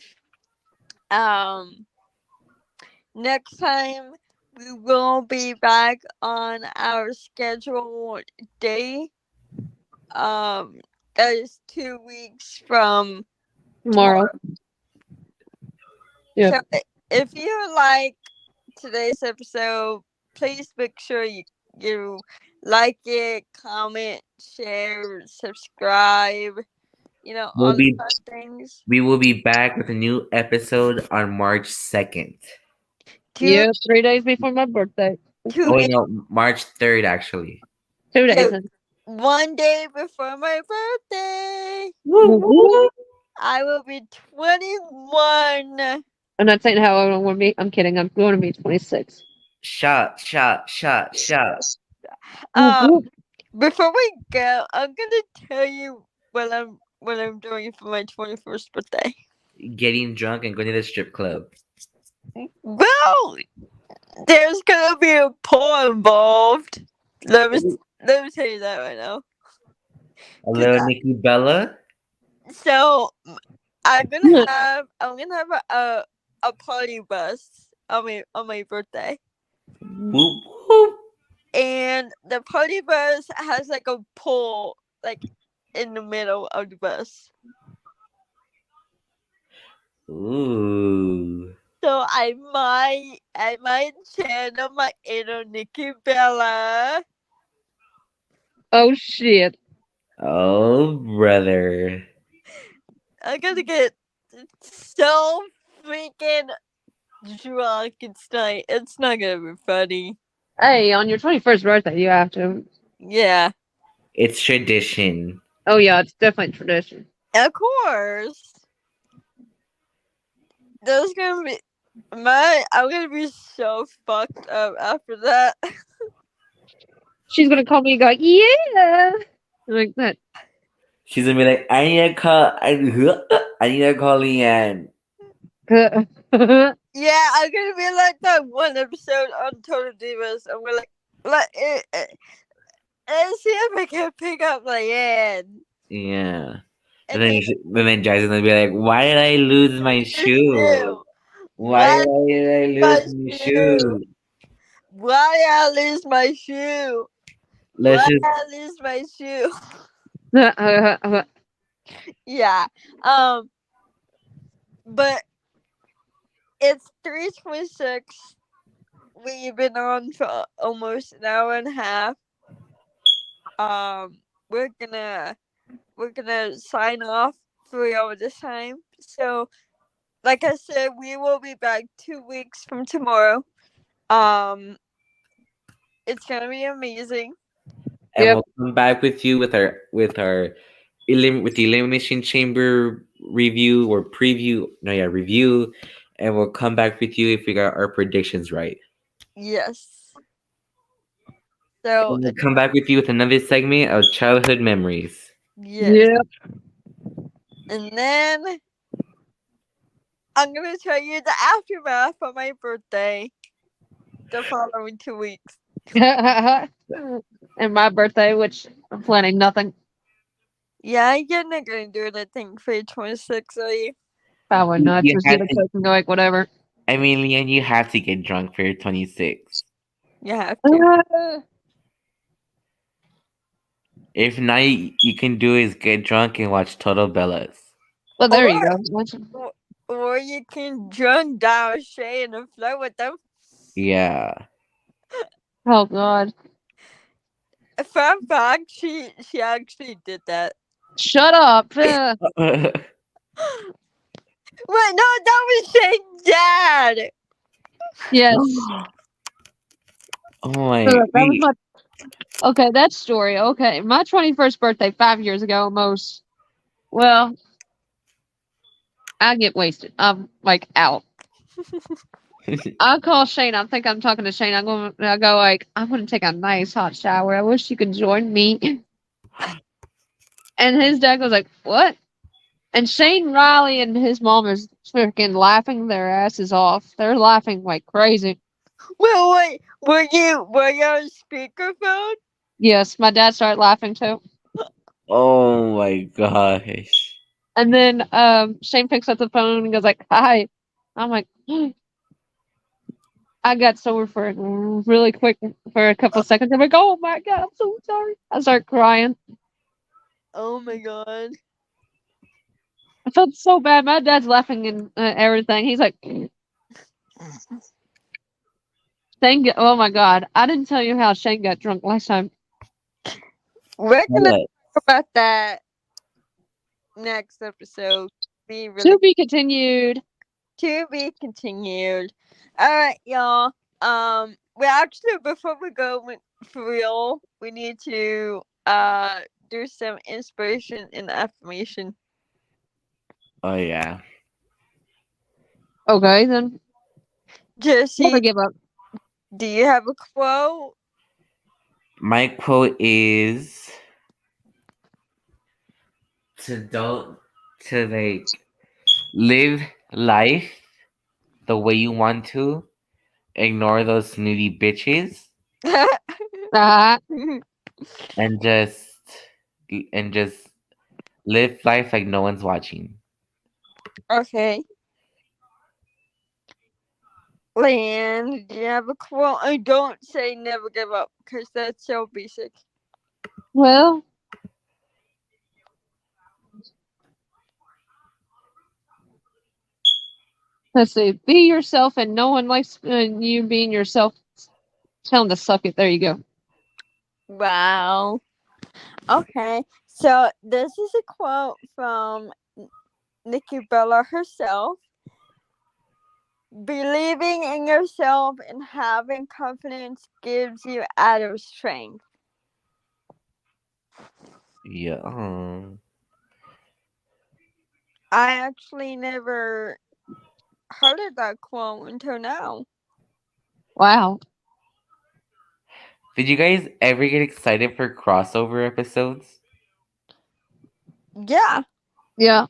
Next time we will be back on our scheduled day. That is 2 weeks from Tomorrow. Yeah. So if you like today's episode, please make sure you like it, comment, share, subscribe. We'll all the be- fun things. We will be back with a new episode on March 2nd. Yeah, 3 days before my birthday. 2 Oh, wait, days. no, March 3rd, actually. 2 days. Yeah. one day before my birthday, Woo, woo. I will be 21. I'm not saying how old I want to be. I'm kidding. I'm going to be 26. Shot, shot, shot, shot. Before we go, I'm gonna tell you what I'm doing for my 21st birthday. Getting drunk and going to the strip club. Well, there's gonna be a pool involved. Let me tell you that right now. A little Nikki Bella. So I'm gonna have a party bus on my birthday, Whoop, whoop. and the party bus has like a pole like in the middle of the bus. Ooh. So I might channel my inner Nikki Bella. Oh shit. Oh, brother. I'm gonna get so freaking drunk tonight. It's not gonna be funny. Hey, on your 21st birthday, you have to. Yeah, It's tradition. Oh yeah, it's definitely tradition. of course. There's gonna be I'm gonna be so fucked up after that. She's gonna call me and go, yeah, like that. She's gonna be like, I need to call Leanne. Yeah, I'm gonna be like that one episode on Total Divas. I'm gonna let's see if I can pick up Leanne. Yeah. And And then Jason's gonna be like, why did I lose my shoe? Why did I lose my shoe? Why did I lose my shoe? Let's Why just did I lose my shoe? Uh, Yeah. But it's 3:26. We've been on for almost an hour and a half. We're gonna sign off for y'all this time. So, like I said, we will be back 2 weeks from tomorrow. It's gonna be amazing. and Yep. we'll come back with you with the Elimination Chamber review or preview. No, yeah, review, and we'll come back with you if we got our predictions right. Yes. So And we'll come back with you with another segment of childhood memories. yes. yeah. And then I'm gonna tell you the aftermath of my birthday the following 2 weeks. And my birthday, which I'm planning nothing. Yeah, you're not gonna do anything for your 26, are you? Probably not. You Just have get a to- coke and go like whatever. I mean, Leanne, you have to get drunk for your 26. You have to. If not, you can do is get drunk and watch Total Bellas. Well, there you go. Or you can drunk down Shay and flirt with them. Yeah. Oh god. Fun fact, she actually did that. Shut up. Wait, no, that was Shane's dad. Yes. Oh my. That was my. Okay, that story. Okay, my 21st birthday 5 years ago almost. Well, I get wasted. I'm like out. I call Shane. I think I'm talking to Shane. I go like, I'm gonna take a nice hot shower. I wish you could join me. And his dad goes like, what? And Shane Riley and his mom is freaking laughing their asses off. They're laughing like crazy. Wait, were you on speakerphone? Yes, my dad started laughing too. Oh my gosh. And then Shane picks up the phone and goes like, hi. I'm like, I got sober for really quick for a couple of seconds. I'm like, oh my god, I'm so sorry. I start crying. Oh my god. I felt so bad. My dad's laughing and everything. He's like, oh my god. I didn't tell you how Shane got drunk last time. We're gonna What? talk about that next episode. To be continued. To be continued. Alright, y'all. We actually, before we go for real, we need to do some inspiration and affirmation. Oh yeah. Okay, then never Jesse, give up. do you have a quote? My quote is to like live life the way you want to. Ignore those snooty bitches Ah, and just live life like no one's watching. Okay. Land, do you have a quote? I don't say never give up because that's so basic. well, let's see. Be yourself, and no one likes you being yourself. Tell them to suck it. There you go. Wow. Okay. So this is a quote from Nikki Bella herself. Believing in yourself and having confidence gives you added strength. Yeah. I actually never heard of that quote until now. Wow. Did you guys ever get excited for crossover episodes? Yeah. Yeah.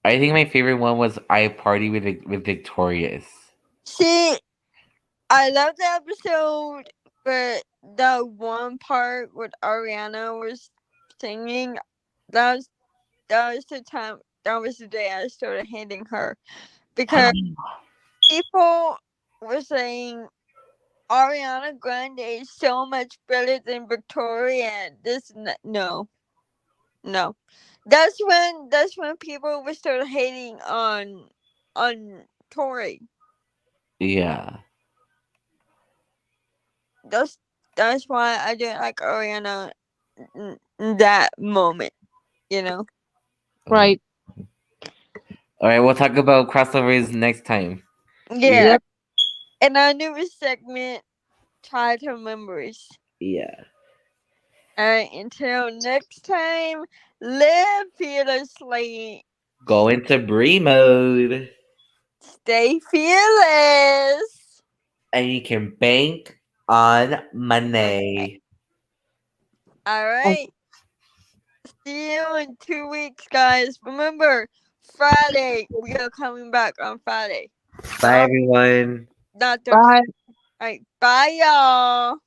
I think my favorite one was I Party with Victorious. See, I love the episode, but the one part where Ariana was singing, that was the time. That was the day I started hating her because people were saying Ariana Grande is so much better than Victoria. No. That's when people would start hating on Tori. Yeah. That's why I didn't like Ariana in that moment. You know. Right. All right, we'll talk about crossovers next time. Yeah. Yep. And our newest segment, childhood memories. Yeah. Alright, until next time, live fearlessly. Go into Brie mode. Stay fearless. And you can bank on money. Alright. See you in 2 weeks, guys. Remember, Friday. We are coming back on Friday. Bye everyone. Not Bye. Alright, bye y'all.